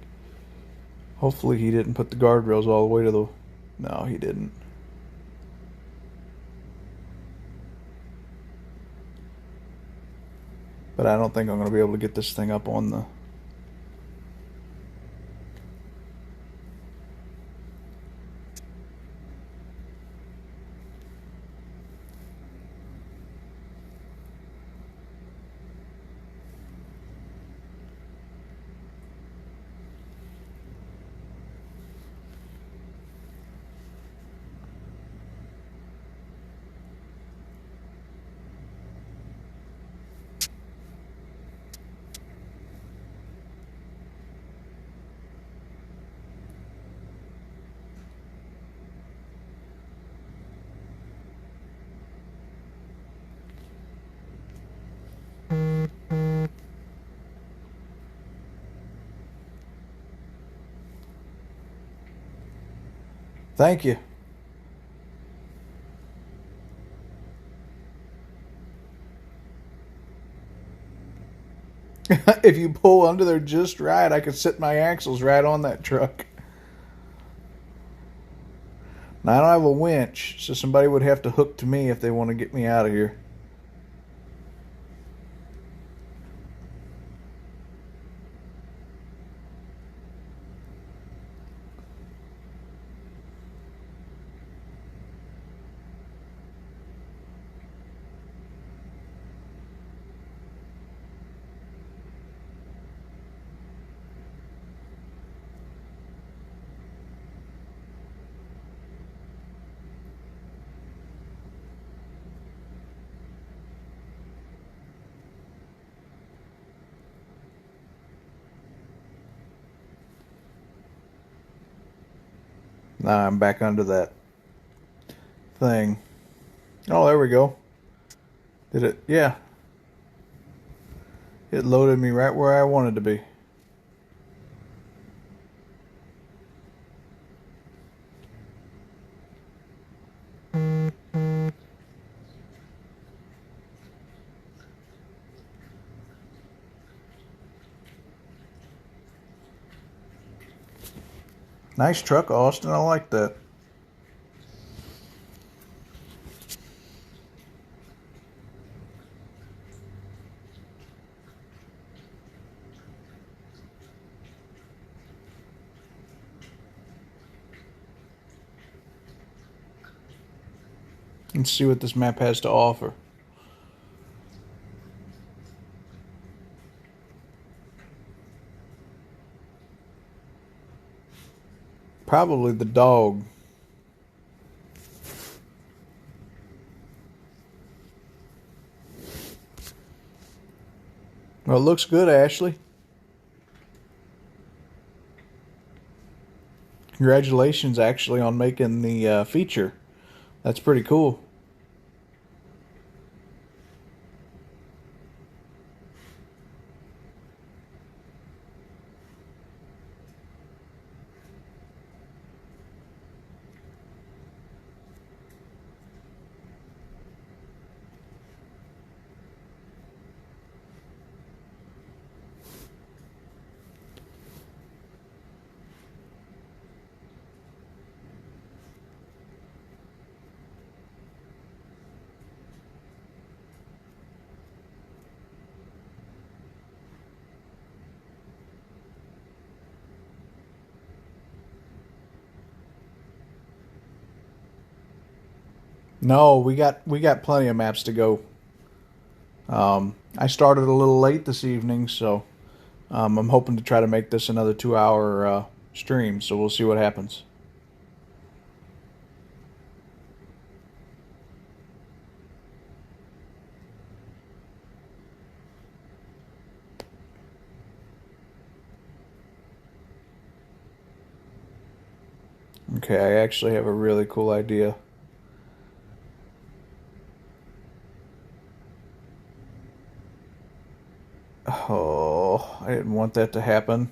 Speaker 1: Hopefully he didn't put the guardrails all the way to the... No, he didn't. But I don't think I'm going to be able to get this thing up on the... Thank you. If you pull under there just right, I could sit my axles right on that truck. Now, I don't have a winch, so somebody would have to hook to me if they want to get me out of here. Now I'm back under that thing. Oh, there we go. Did it? Yeah. It loaded me right where I wanted to be. Nice truck, Austin. I like that. Let's see what this map has to offer. Probably the dog. Well, it looks good, Ashley. Congratulations, actually, on making the feature. That's pretty cool. No, we got plenty of maps to go. I started a little late this evening, so I'm hoping to try to make this another 2-hour stream. So we'll see what happens. Okay, I actually have a really cool idea. Oh, I didn't want that to happen.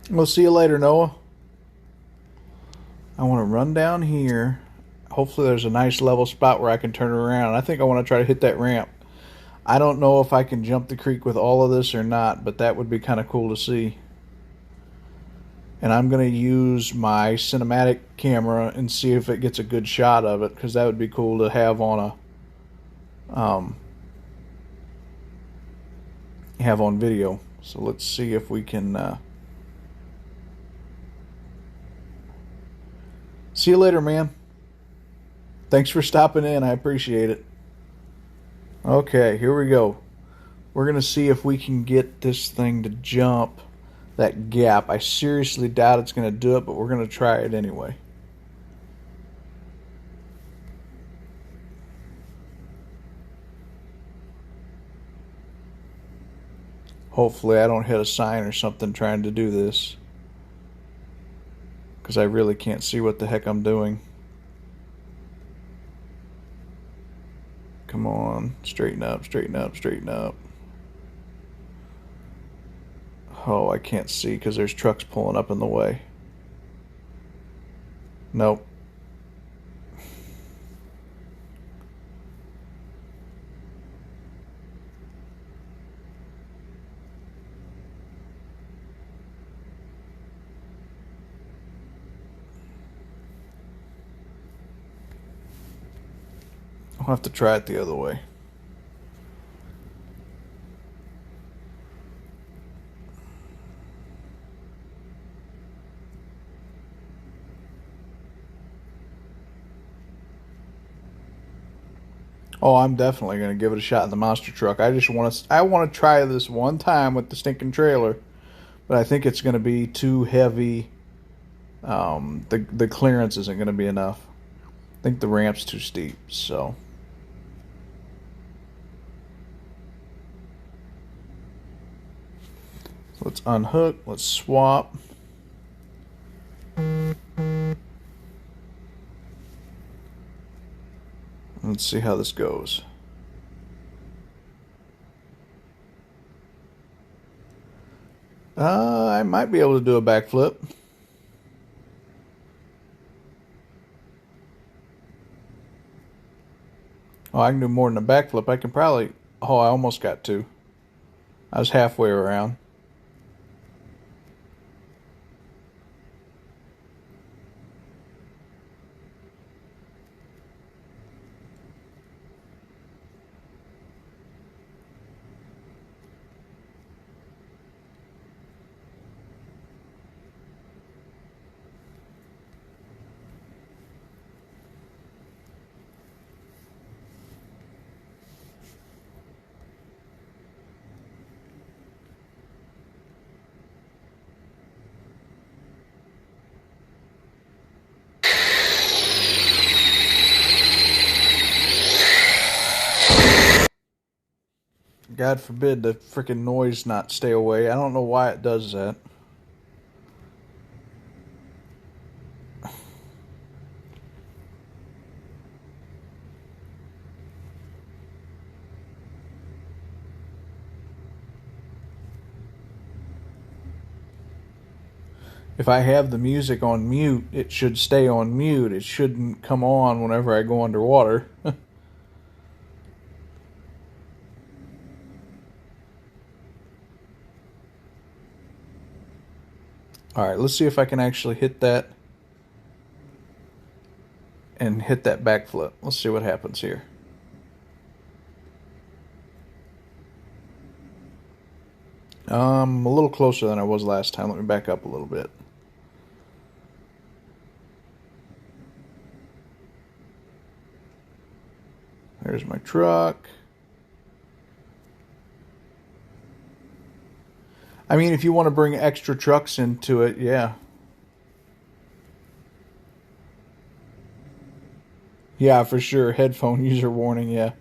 Speaker 1: We'll see you later, Noah. I want to run down here. Hopefully there's a nice level spot where I can turn around. I think I want to try to hit that ramp. I don't know if I can jump the creek with all of this or not, but that would be kind of cool to see. And I'm going to use my cinematic camera and see if it gets a good shot of it, because that would be cool to have on video. So let's see if we can see you later, man. Thanks for stopping in. I appreciate it. Okay, here we go. We're going to see if we can get this thing to jump that gap. I seriously doubt it's going to do it, but we're going to try it anyway. Hopefully I don't hit a sign or something trying to do this, because I really can't see what the heck I'm doing. Come on, straighten up, straighten up, straighten up. Oh, I can't see because there's trucks pulling up in the way. Nope. I'll have to try it the other way. Oh, I'm definitely going to give it a shot in the monster truck. I want to try this one time with the stinking trailer, but I think it's going to be too heavy. The clearance isn't going to be enough. I think the ramp's too steep, so. Let's unhook, let's swap. Let's see how this goes. I might be able to do a backflip. Oh, I can do more than a backflip. I can probably... Oh, I almost got two. I was halfway around. God forbid the freaking noise not stay away. I don't know why it does that. If I have the music on mute, it should stay on mute. It shouldn't come on whenever I go underwater. Alright, let's see if I can actually hit that and hit that backflip. Let's see what happens here. A little closer than I was last time. Let me back up a little bit. There's my truck. I mean, if you want to bring extra trucks into it, yeah. Yeah, for sure. Headphone user warning, yeah.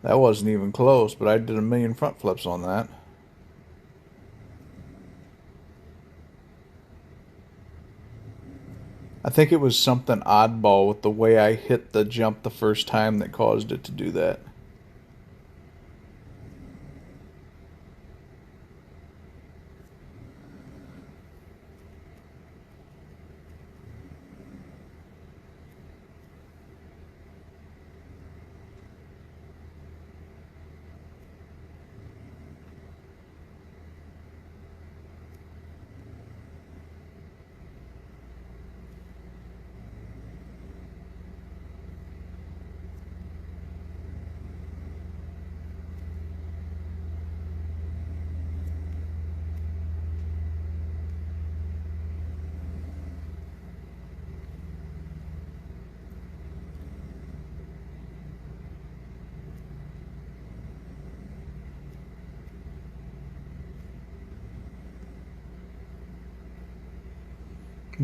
Speaker 1: That wasn't even close, but I did a million front flips on that. I think it was something oddball with the way I hit the jump the first time that caused it to do that.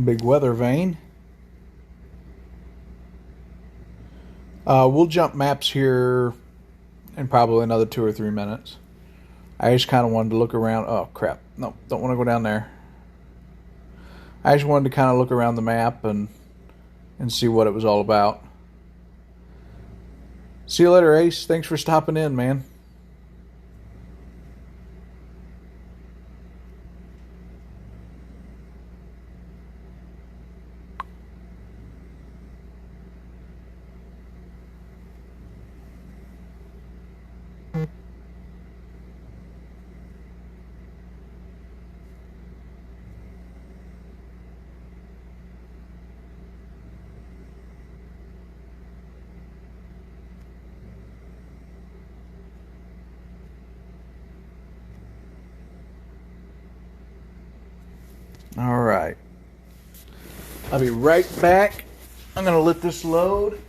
Speaker 1: Big weather vane. We'll jump maps here in probably another 2 or 3 minutes. I just kind of wanted to look around. Oh, crap. No, don't want to go down there. I just wanted to kind of look around the map and see what it was all about. See you later, Ace. Thanks for stopping in, man. right. I'll be right back. I'm going to let this load.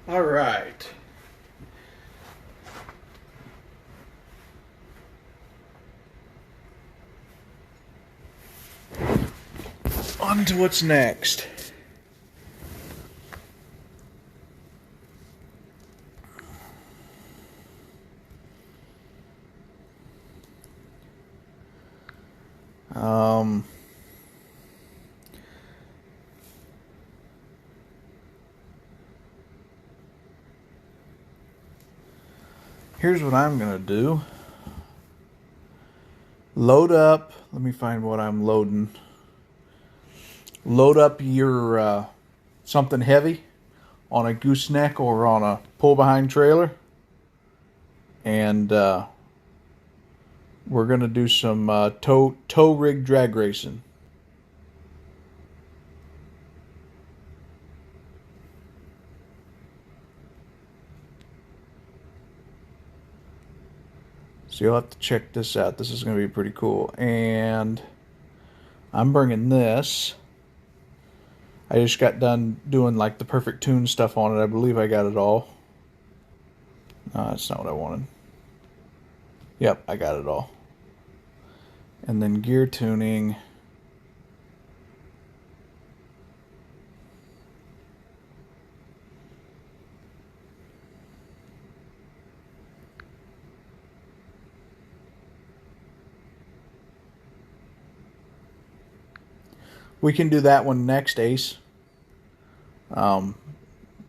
Speaker 1: All right. On to what's next. Here's what I'm going to do. Load up. Let me find what I'm loading. Load up your something heavy on a gooseneck or on a pull-behind trailer. And we're going to do some tow rig drag racing. So you'll have to check this out. This is going to be pretty cool. And I'm bringing this. I just got done doing like the perfect tune stuff on it. I believe I got it all. No, that's not what I wanted. Yep, I got it all. And then gear tuning. We can do that one next, Ace. But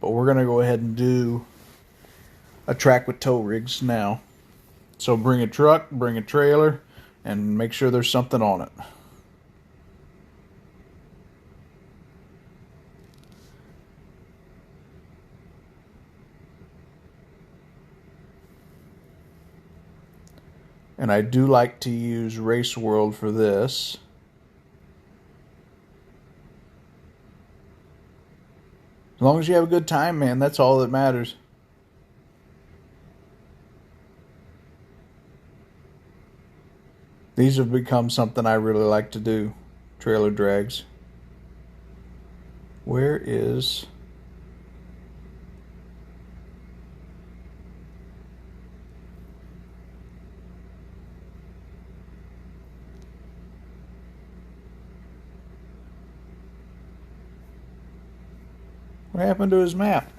Speaker 1: we're going to go ahead and do a track with tow rigs now. So bring a truck, bring a trailer, and make sure there's something on it. And I do like to use Race World for this. As long as you have a good time, man, that's all that matters. These have become something I really like to do, trailer drags. Where is... What happened to his map?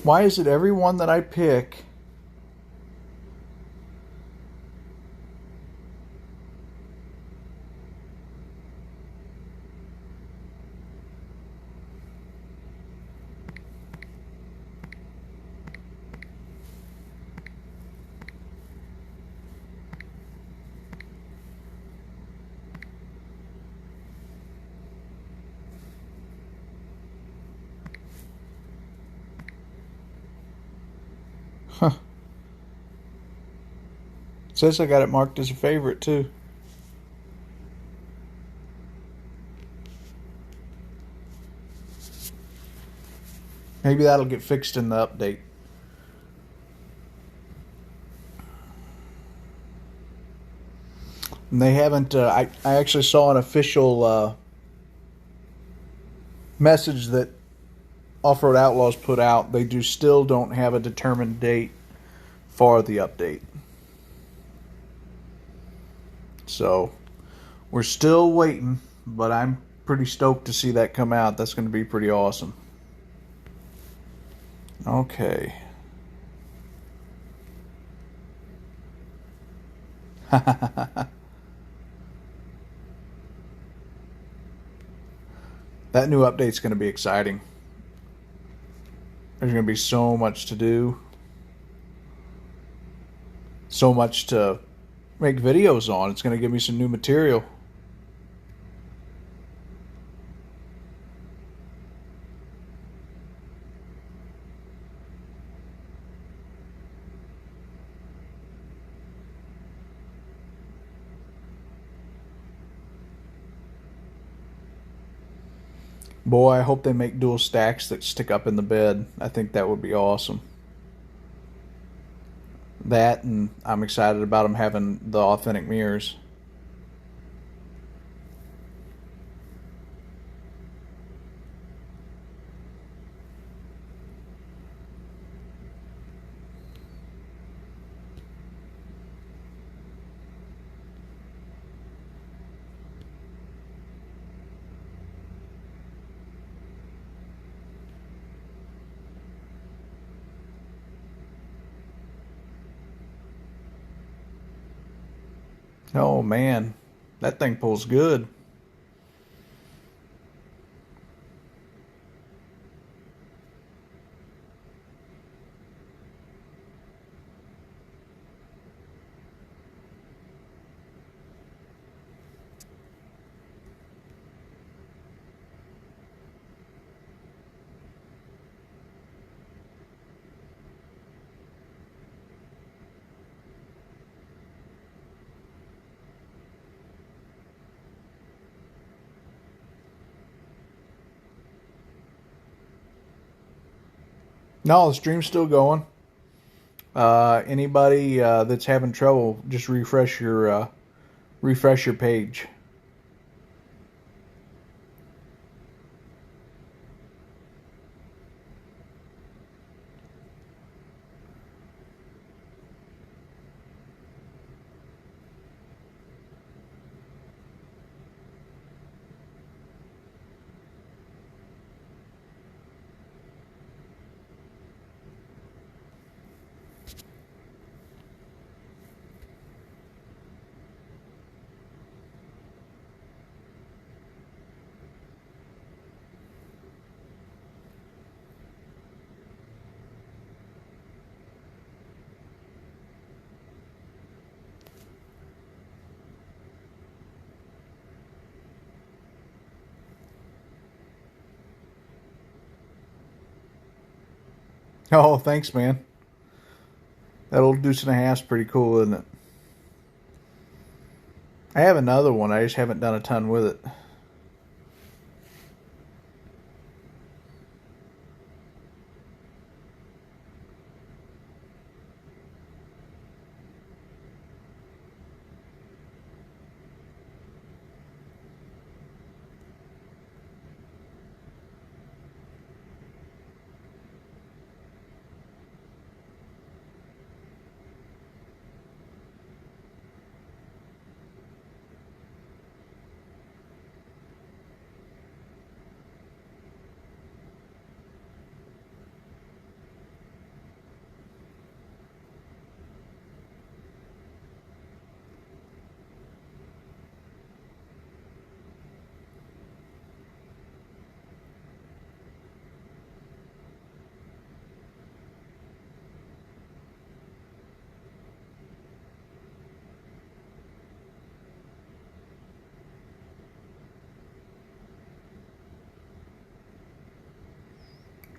Speaker 1: Why is it every one that I pick Says I got it marked as a favorite too. Maybe that'll get fixed in the update. And they haven't. I actually saw an official message that Offroad Outlaws put out. They still don't have a determined date for the update. So we're still waiting, but I'm pretty stoked to see that come out. That's going to be pretty awesome. Okay. That new update's going to be exciting. There's going to be so much to do. So much to make videos on. It's going to give me some new material. Boy, I hope they make dual stacks that stick up in the bed. I think that would be awesome. That, and I'm excited about them having the authentic mirrors. Oh man, that thing pulls good. No, the stream's still going. Anybody that's having trouble, just refresh your page. Oh, thanks, man. That old deuce and a half's pretty cool, isn't it? I have another one. I just haven't done a ton with it.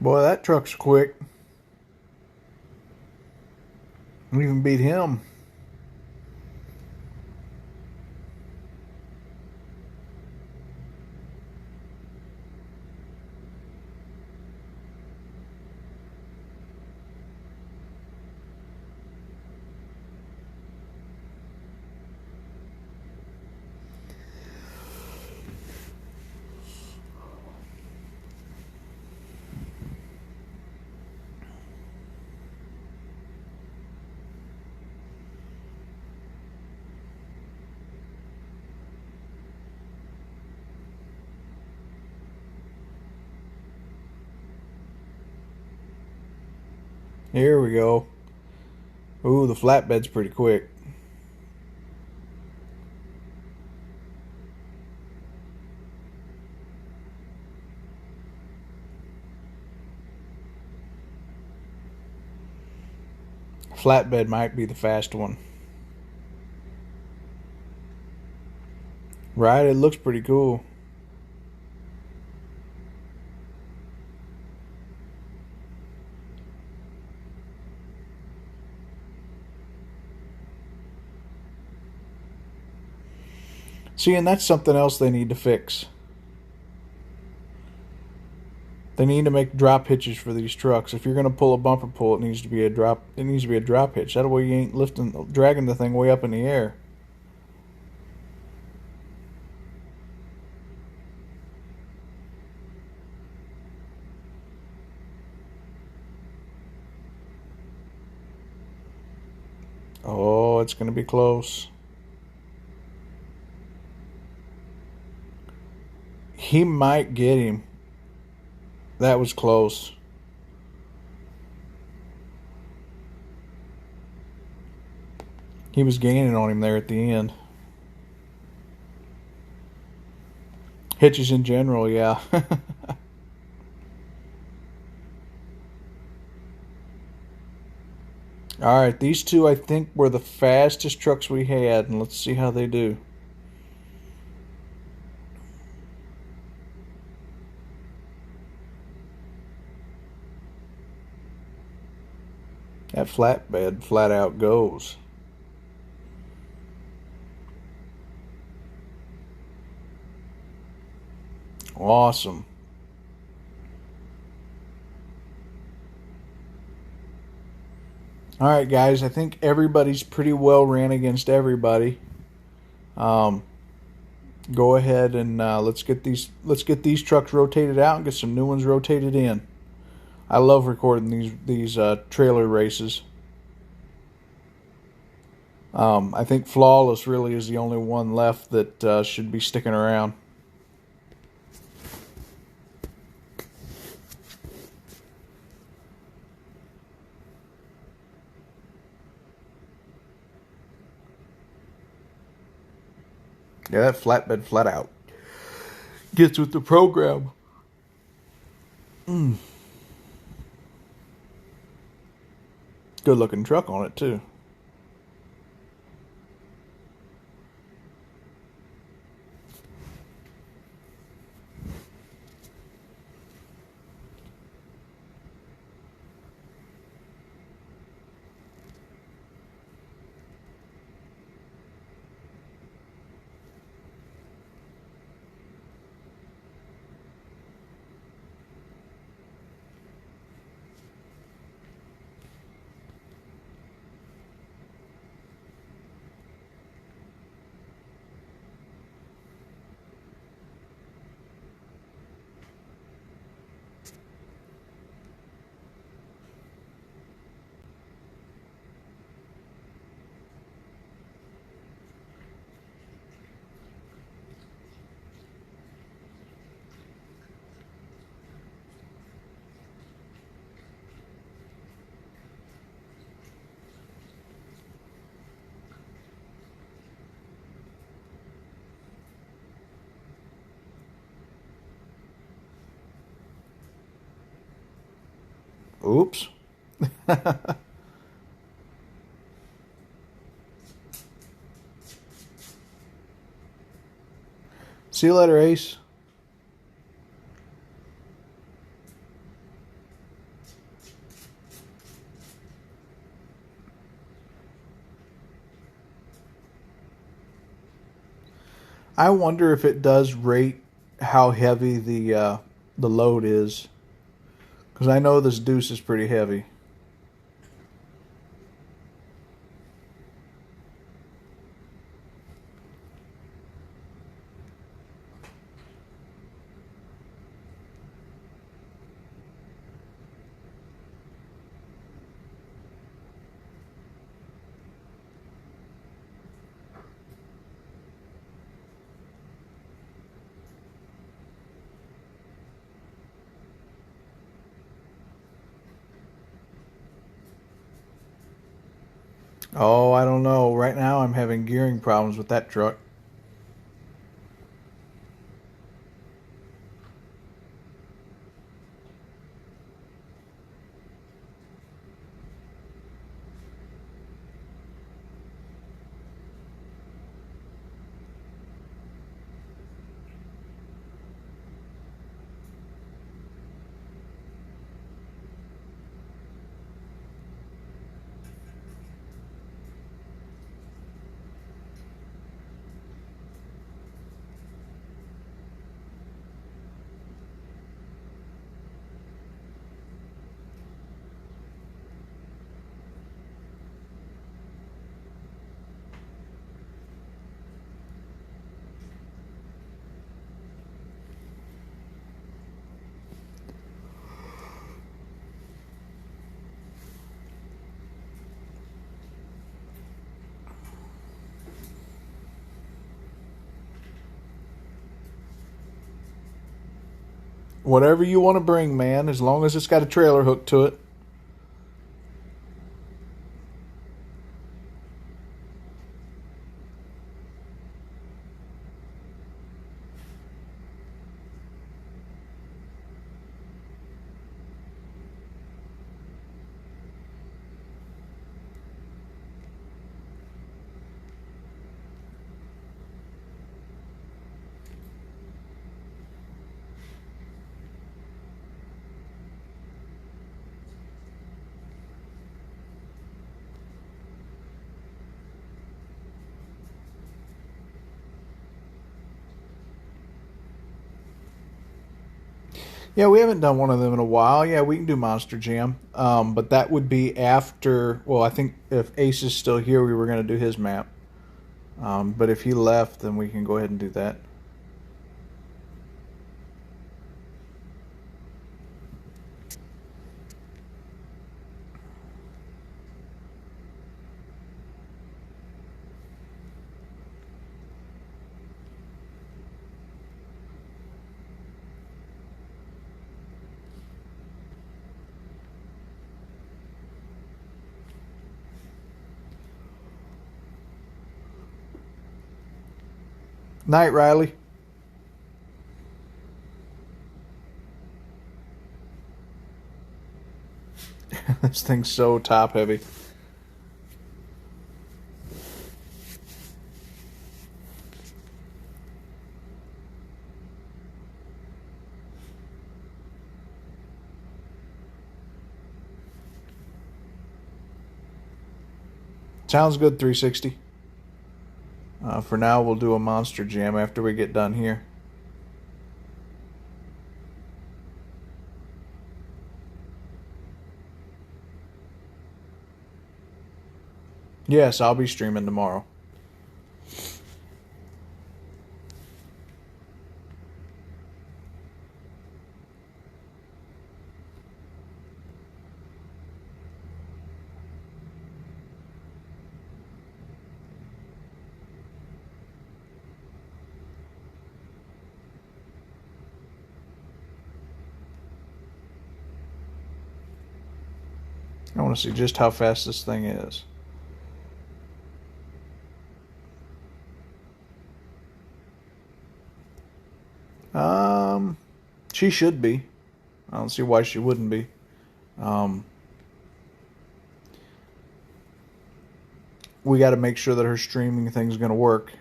Speaker 1: Boy, that truck's quick. We even beat him. Here we go. Ooh, the flatbed's pretty quick. Flatbed might be the fast one. Right, it looks pretty cool. See, and that's something else they need to fix. They need to make drop hitches for these trucks. If you're going to pull a bumper pull, it needs to be a drop. It needs to be a drop hitch. That way you ain't dragging the thing way up in the air. Oh, it's going to be close. He might get him. That was close. He was gaining on him there at the end. Hitches in general, yeah. Alright, these two I think were the fastest trucks we had, and let's see how they do. That flatbed flat out goes. Awesome. Alright guys, I think everybody's pretty well ran against everybody. Go ahead and let's get these trucks rotated out and get some new ones rotated in. I love recording these trailer races. I think Flawless really is the only one left that should be sticking around. Yeah, that flatbed flat out gets with the program. Good looking truck on it too. Oops. See you later, Ace. I wonder if it does rate how heavy the load is, because I know this deuce is pretty heavy. Oh, I don't know. Right now I'm having gearing problems with that truck. Whatever you want to bring, man, as long as it's got a trailer hooked to it. Yeah, we haven't done one of them in a while. Yeah, we can do Monster Jam. But that would be after. Well, I think if Ace is still here, we were going to do his map. But if he left, then we can go ahead and do that. Night, Riley. This thing's so top heavy. Sounds good, 360. For now, we'll do a Monster Jam after we get done here. Yes, I'll be streaming tomorrow. I want to see just how fast this thing is. She should be. I don't see why she wouldn't be. We got to make sure that her streaming thing's going to work.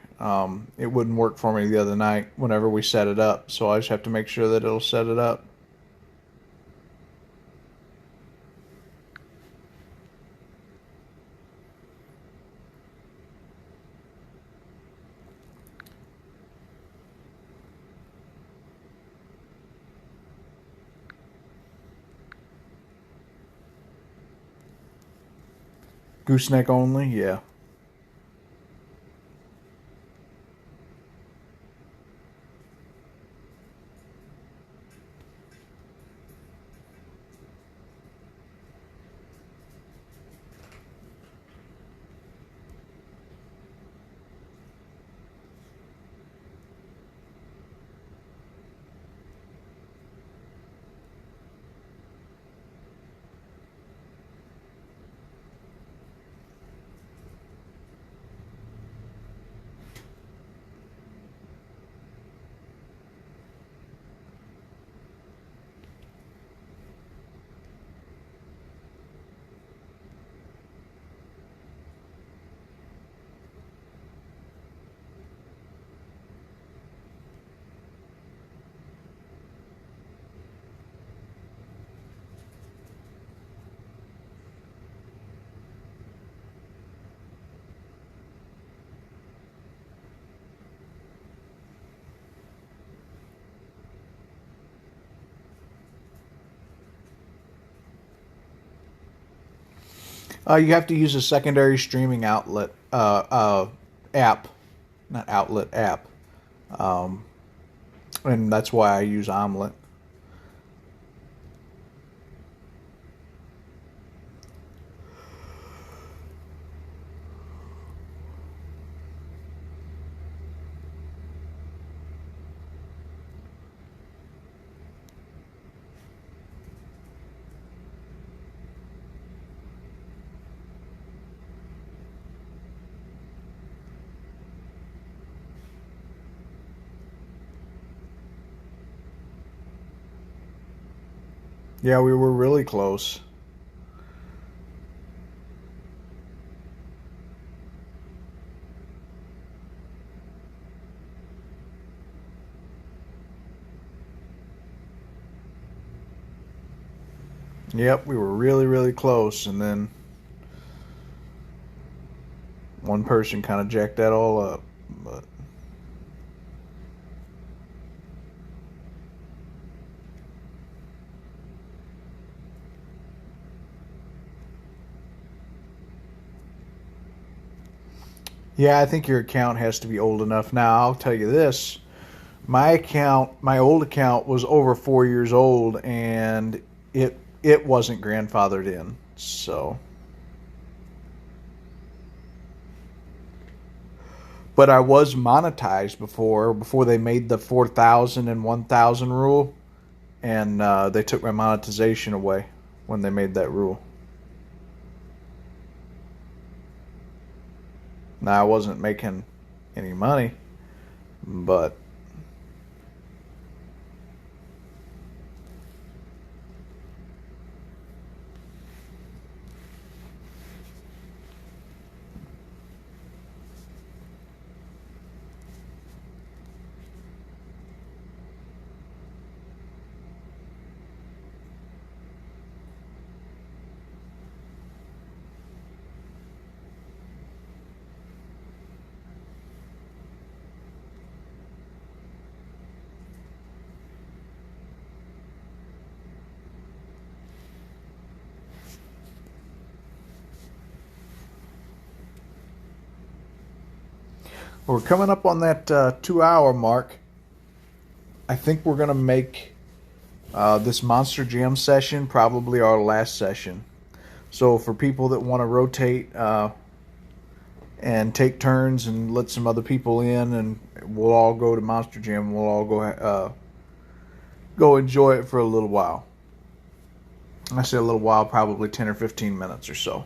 Speaker 1: It wouldn't work for me the other night whenever we set it up, so I just have to make sure that it'll set it up. Gooseneck only? Yeah. You have to use a secondary streaming outlet app, not outlet app, and that's why I use Omlet. Yeah, we were really close. Yep, we were really, really close, and then one person kind of jacked that all up. But yeah, I think your account has to be old enough. Now, I'll tell you this. My old account was over 4 years old, and it wasn't grandfathered in. So, but I was monetized before they made the 4,000 and 1,000 rule, and they took my monetization away when they made that rule. Now I wasn't making any money, but we're coming up on that 2 hour mark. I think we're gonna make this Monster Jam session probably our last session. So for people that want to rotate and take turns and let some other people in, and we'll all go to Monster Jam. We'll all go enjoy it for a little while. I say a little while, probably 10 or 15 minutes or so.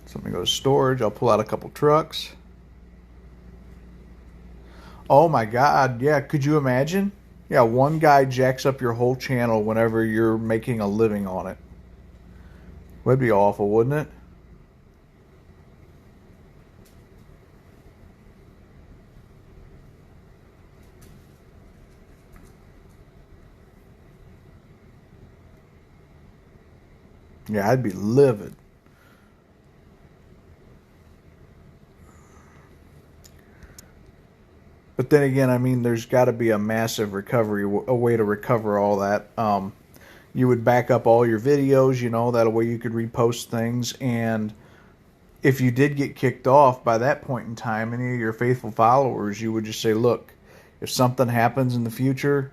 Speaker 1: So let me go to storage. I'll pull out a couple trucks. Oh my God, yeah, could you imagine? Yeah, one guy jacks up your whole channel whenever you're making a living on it. Would be awful, wouldn't it? Yeah, I'd be livid. But then again, I mean, there's got to be a massive recovery, a way to recover all that. You would back up all your videos, that way you could repost things. And if you did get kicked off by that point in time, any of your faithful followers, you would just say, look, if something happens in the future,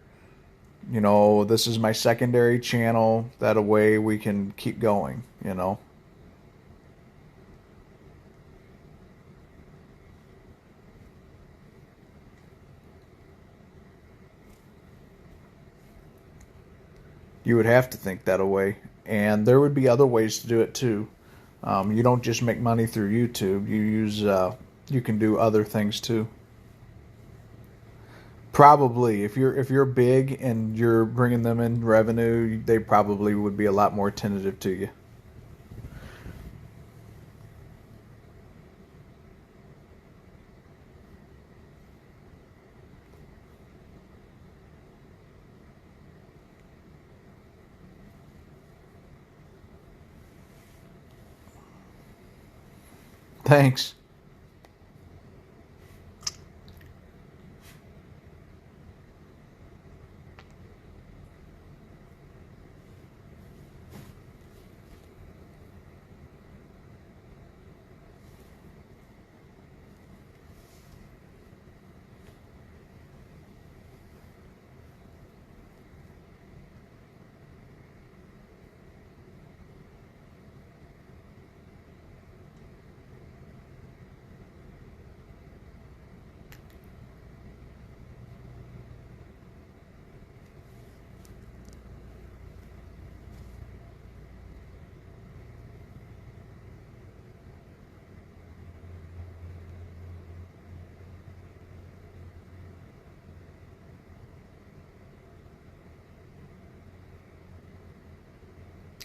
Speaker 1: this is my secondary channel. That way we can keep going. You would have to think that way. And there would be other ways to do it too. You don't just make money through YouTube. You can do other things too. Probably, if you're big and you're bringing them in revenue, they probably would be a lot more tentative to you. Thanks.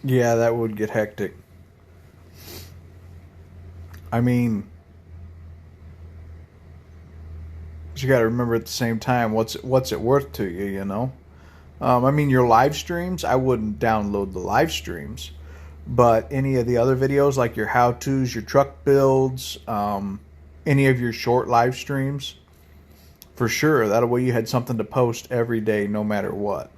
Speaker 1: Yeah, that would get hectic. I mean, but you got to remember at the same time what's it worth to you, you know? I mean, your live streams, I wouldn't download the live streams, but any of the other videos, like your how tos, your truck builds, any of your short live streams, for sure. That way you had something to post every day, no matter what.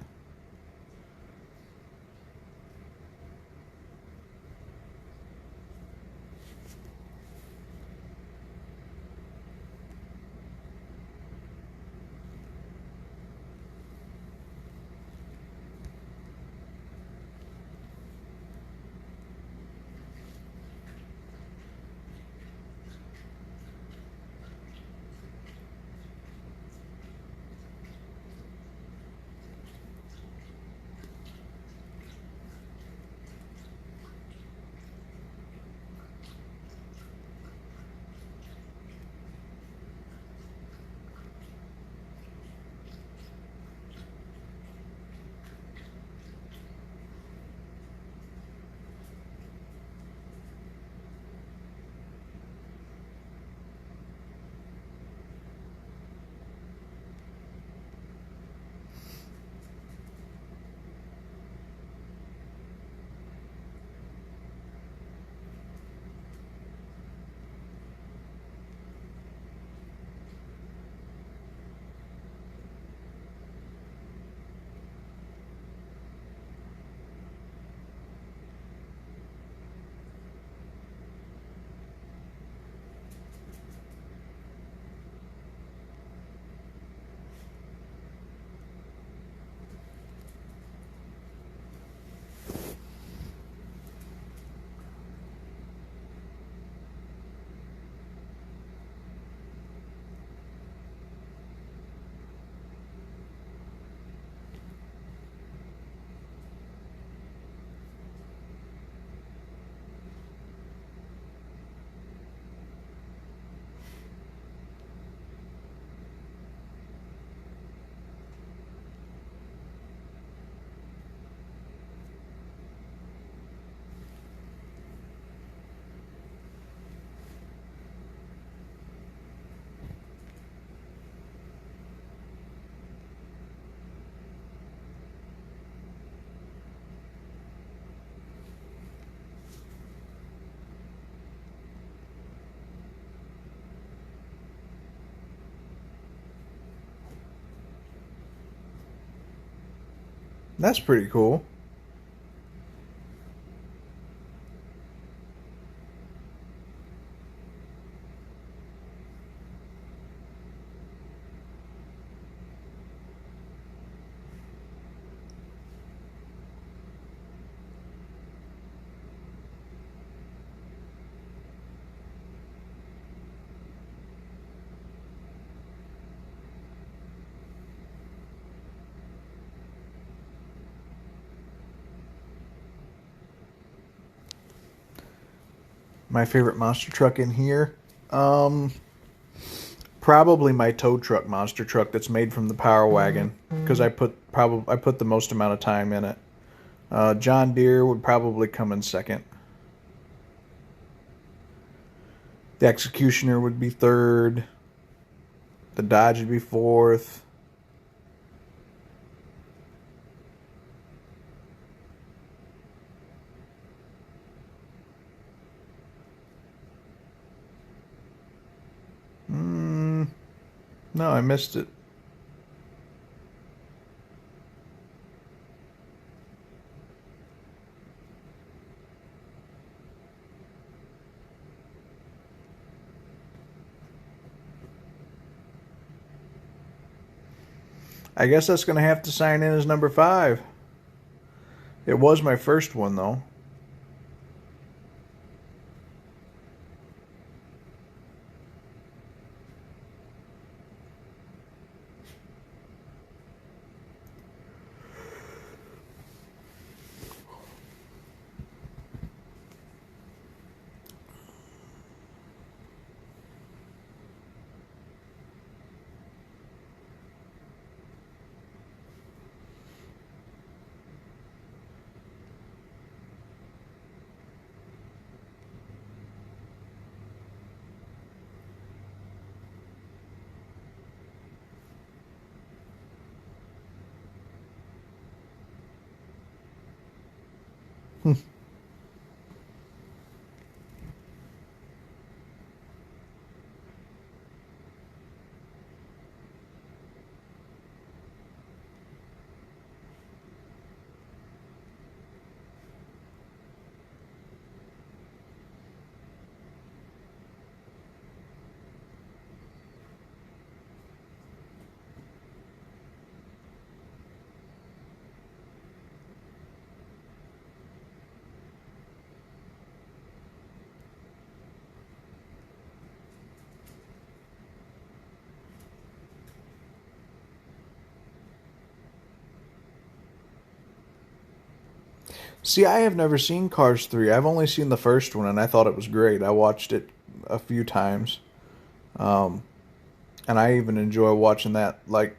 Speaker 1: That's pretty cool. My favorite monster truck in here, um, probably my tow truck monster truck that's made from the Power Wagon because I put the most amount of time in it. John Deere would probably come in second. The Executioner would be third. The Dodge would be fourth. No, I missed it. I guess that's going to have to sign in as number 5. It was my first one, though. See, I have never seen Cars 3. I've only seen the first one, and I thought it was great. I watched it a few times. Um, and I even enjoy watching that. Like,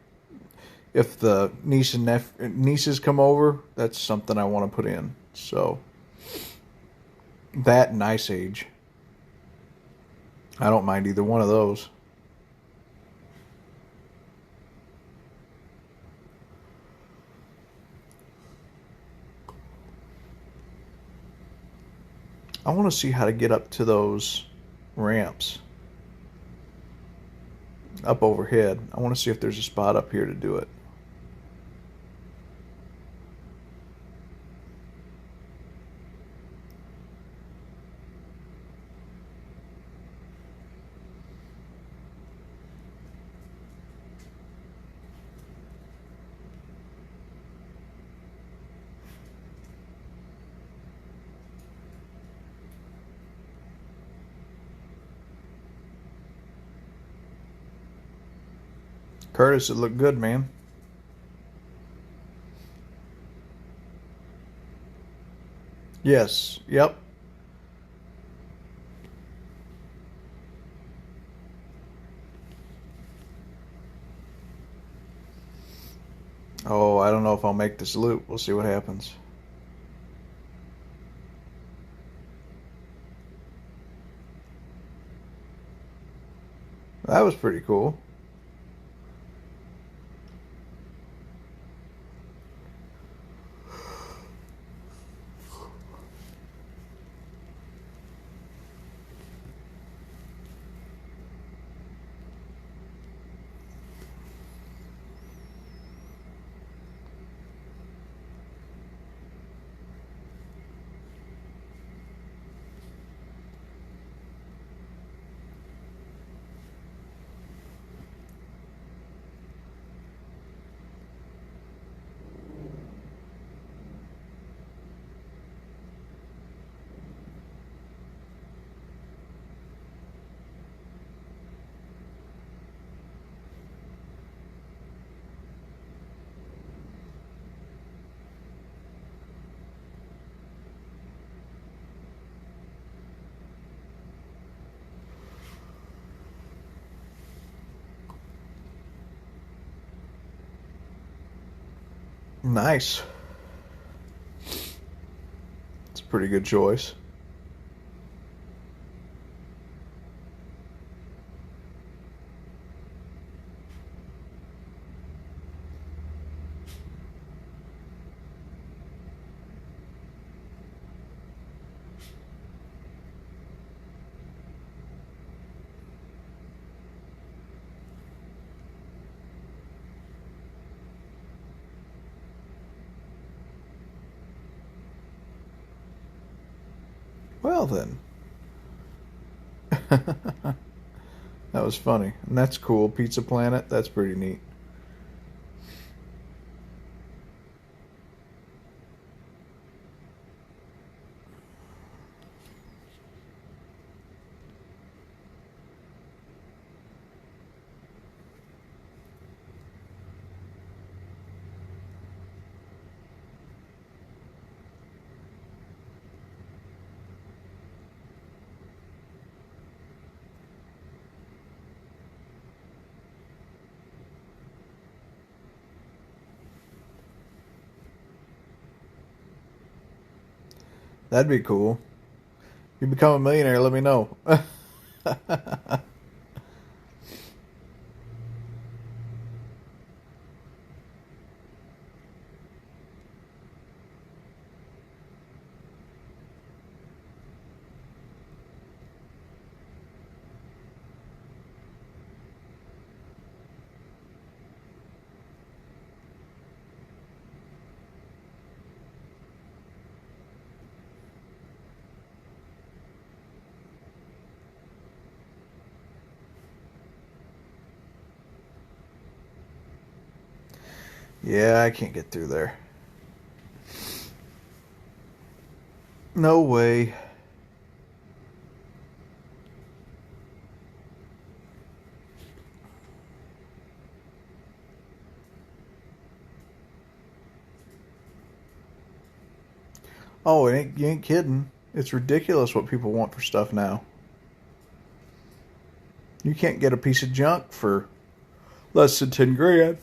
Speaker 1: if the nieces come over, that's something I want to put in. So, that and Ice Age. I don't mind either one of those. I want to see how to get up to those ramps up overhead. I want to see if there's a spot up here to do it. Curtis, it looked good, man. Yes. Yep. Oh, I don't know if I'll make this loop. We'll see what happens. That was pretty cool. Nice. It's a pretty good choice. Well then. That was funny. And that's cool. Pizza Planet, that's pretty neat. That'd be cool. If you become a millionaire, let me know. Yeah, I can't get through there. No way. Oh, you ain't kidding. It's ridiculous what people want for stuff now. You can't get a piece of junk for less than 10 grand.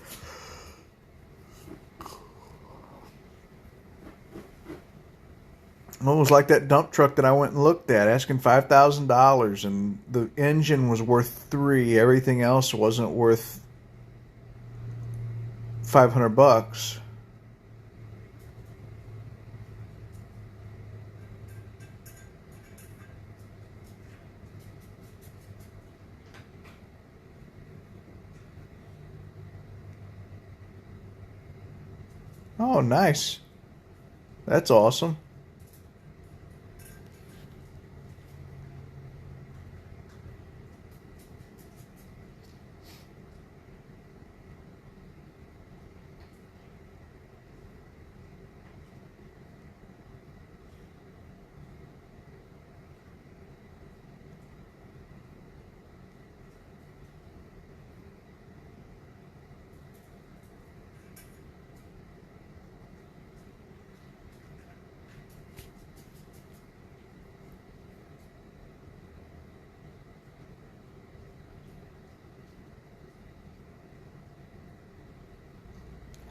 Speaker 1: It was like that dump truck that I went and looked at, asking $5,000, and the engine was worth $3. Everything else wasn't worth $500. Oh, nice. That's awesome.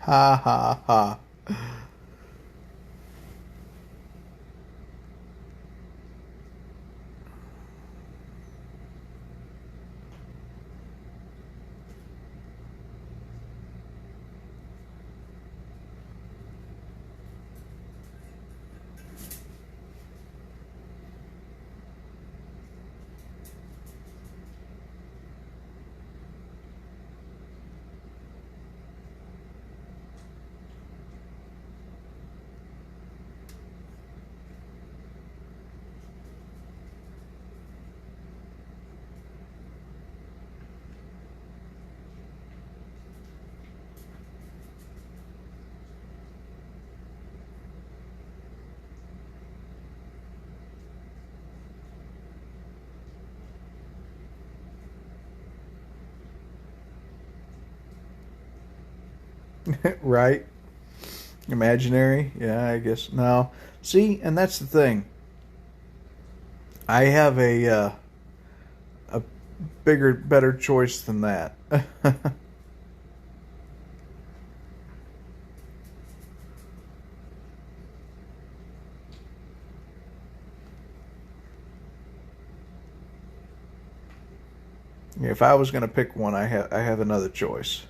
Speaker 1: Ha ha ha. Right? Imaginary? Yeah, I guess. No. See, and that's the thing. I have a bigger, better choice than that. If I was going to pick one, I have another choice.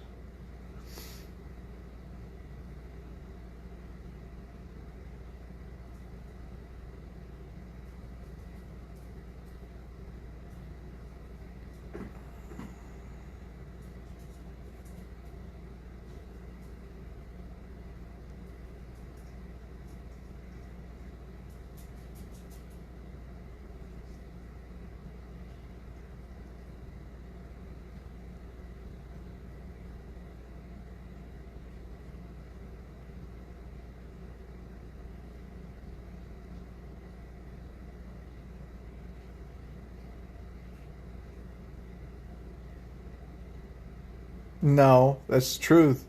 Speaker 1: No, that's the truth.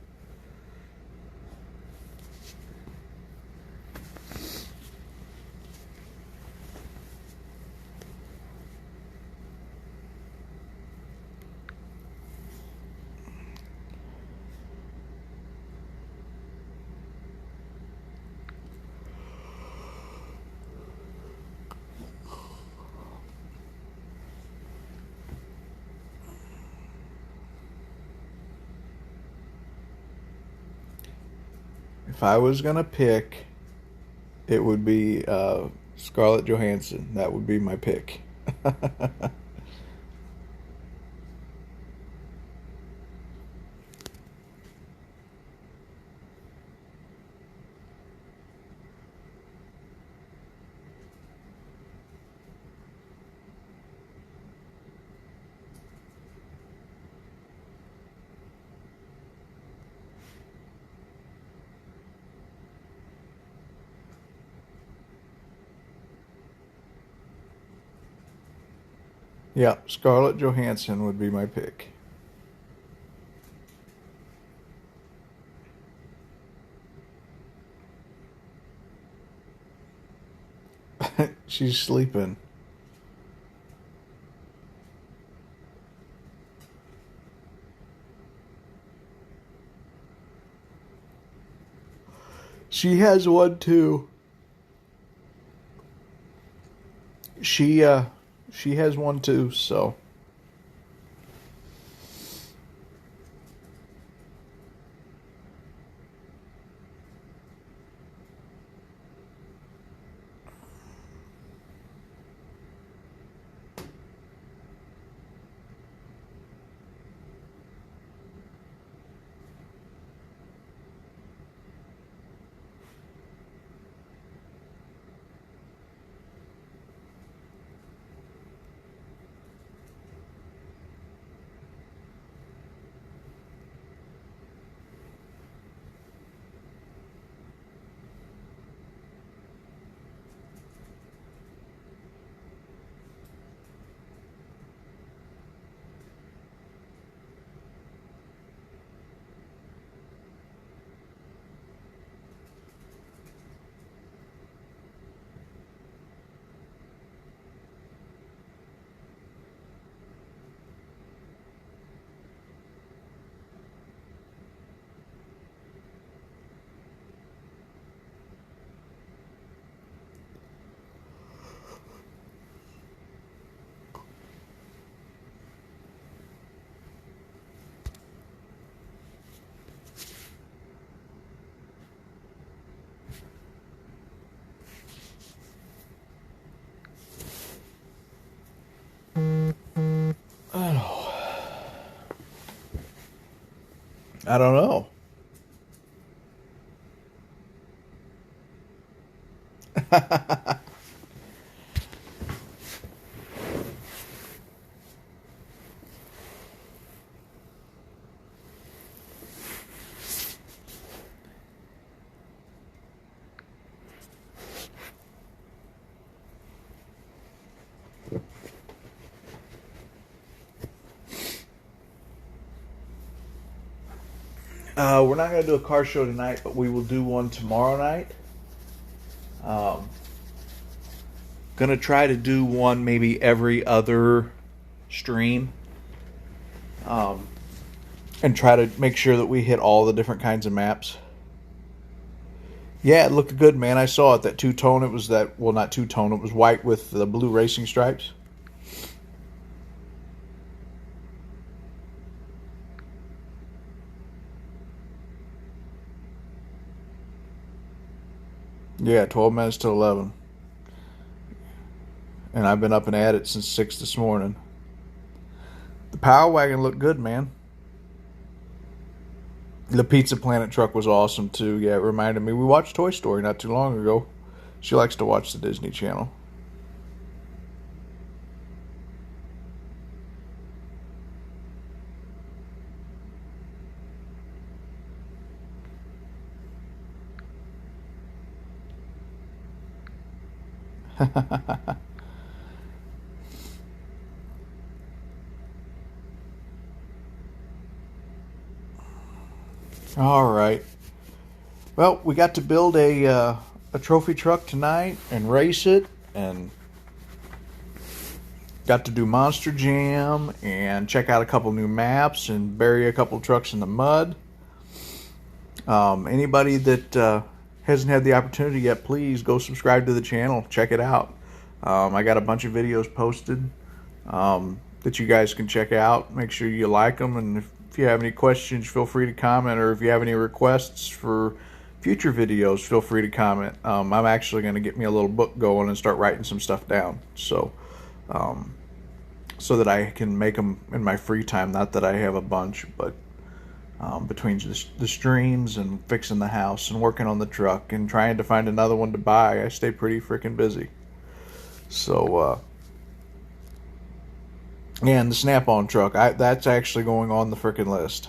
Speaker 1: If I was going to pick, it would be Scarlett Johansson. That would be my pick. Yeah, Scarlett Johansson would be my pick. She's sleeping. She has one too. She has one too, so I don't know. We're not going to do a car show tonight, but we will do one tomorrow night. Gonna try to do one maybe every other stream. And try to make sure that we hit all the different kinds of maps. Yeah, it looked good, man. I saw it. That two-tone, it was that, well, not two-tone, it was white with the blue racing stripes. Yeah, 12 minutes to 11. And I've been up and at it since 6 this morning. The Power Wagon looked good, man. The Pizza Planet truck was awesome, too. Yeah, it reminded me. We watched Toy Story not too long ago. She likes to watch the Disney Channel. All right. Well, we got to build a trophy truck tonight and race it, and got to do Monster Jam and check out a couple new maps and bury a couple trucks in the mud. Anybody that hasn't had the opportunity yet, please go subscribe to the channel. Check it out. I got a bunch of videos posted that you guys can check out. Make sure you like them, and if you have any questions, feel free to comment, or if you have any requests for future videos, feel free to comment. I'm actually going to get me a little book going and start writing some stuff down, so that I can make them in my free time. Not that I have a bunch, but between the streams and fixing the house and working on the truck and trying to find another one to buy, I stay pretty freaking busy. So, and the Snap-on truck, that's actually going on the freaking list.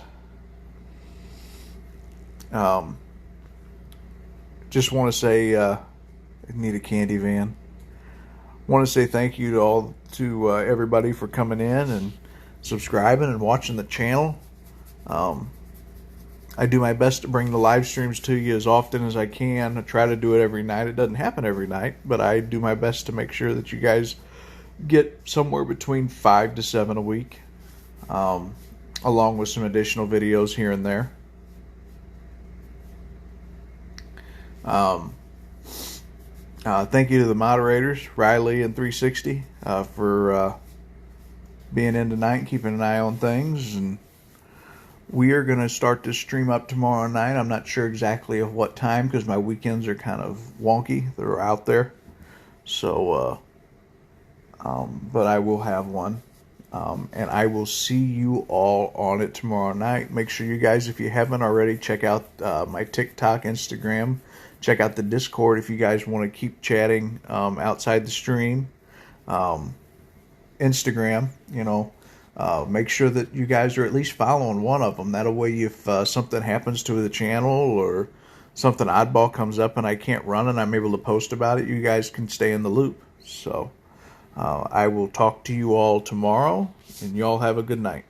Speaker 1: Just want to say, I need a candy van. want to say thank you to everybody for coming in and subscribing and watching the channel. I do my best to bring the live streams to you as often as I can. I try to do it every night. It doesn't happen every night, but I do my best to make sure that you guys get somewhere between 5 to 7 a week, along with some additional videos here and there. Thank you to the moderators, Riley and 360, for being in tonight and keeping an eye on things. And we are going to start this stream up tomorrow night. I'm not sure exactly of what time because my weekends are kind of wonky. They're out there. So, but I will have one. And I will see you all on it tomorrow night. Make sure you guys, if you haven't already, check out my TikTok, Instagram. Check out the Discord if you guys want to keep chatting outside the stream. Instagram, make sure that you guys are at least following one of them. That way, if something happens to the channel or something oddball comes up and I can't run and I'm able to post about it, you guys can stay in the loop. So I will talk to you all tomorrow, and y'all have a good night.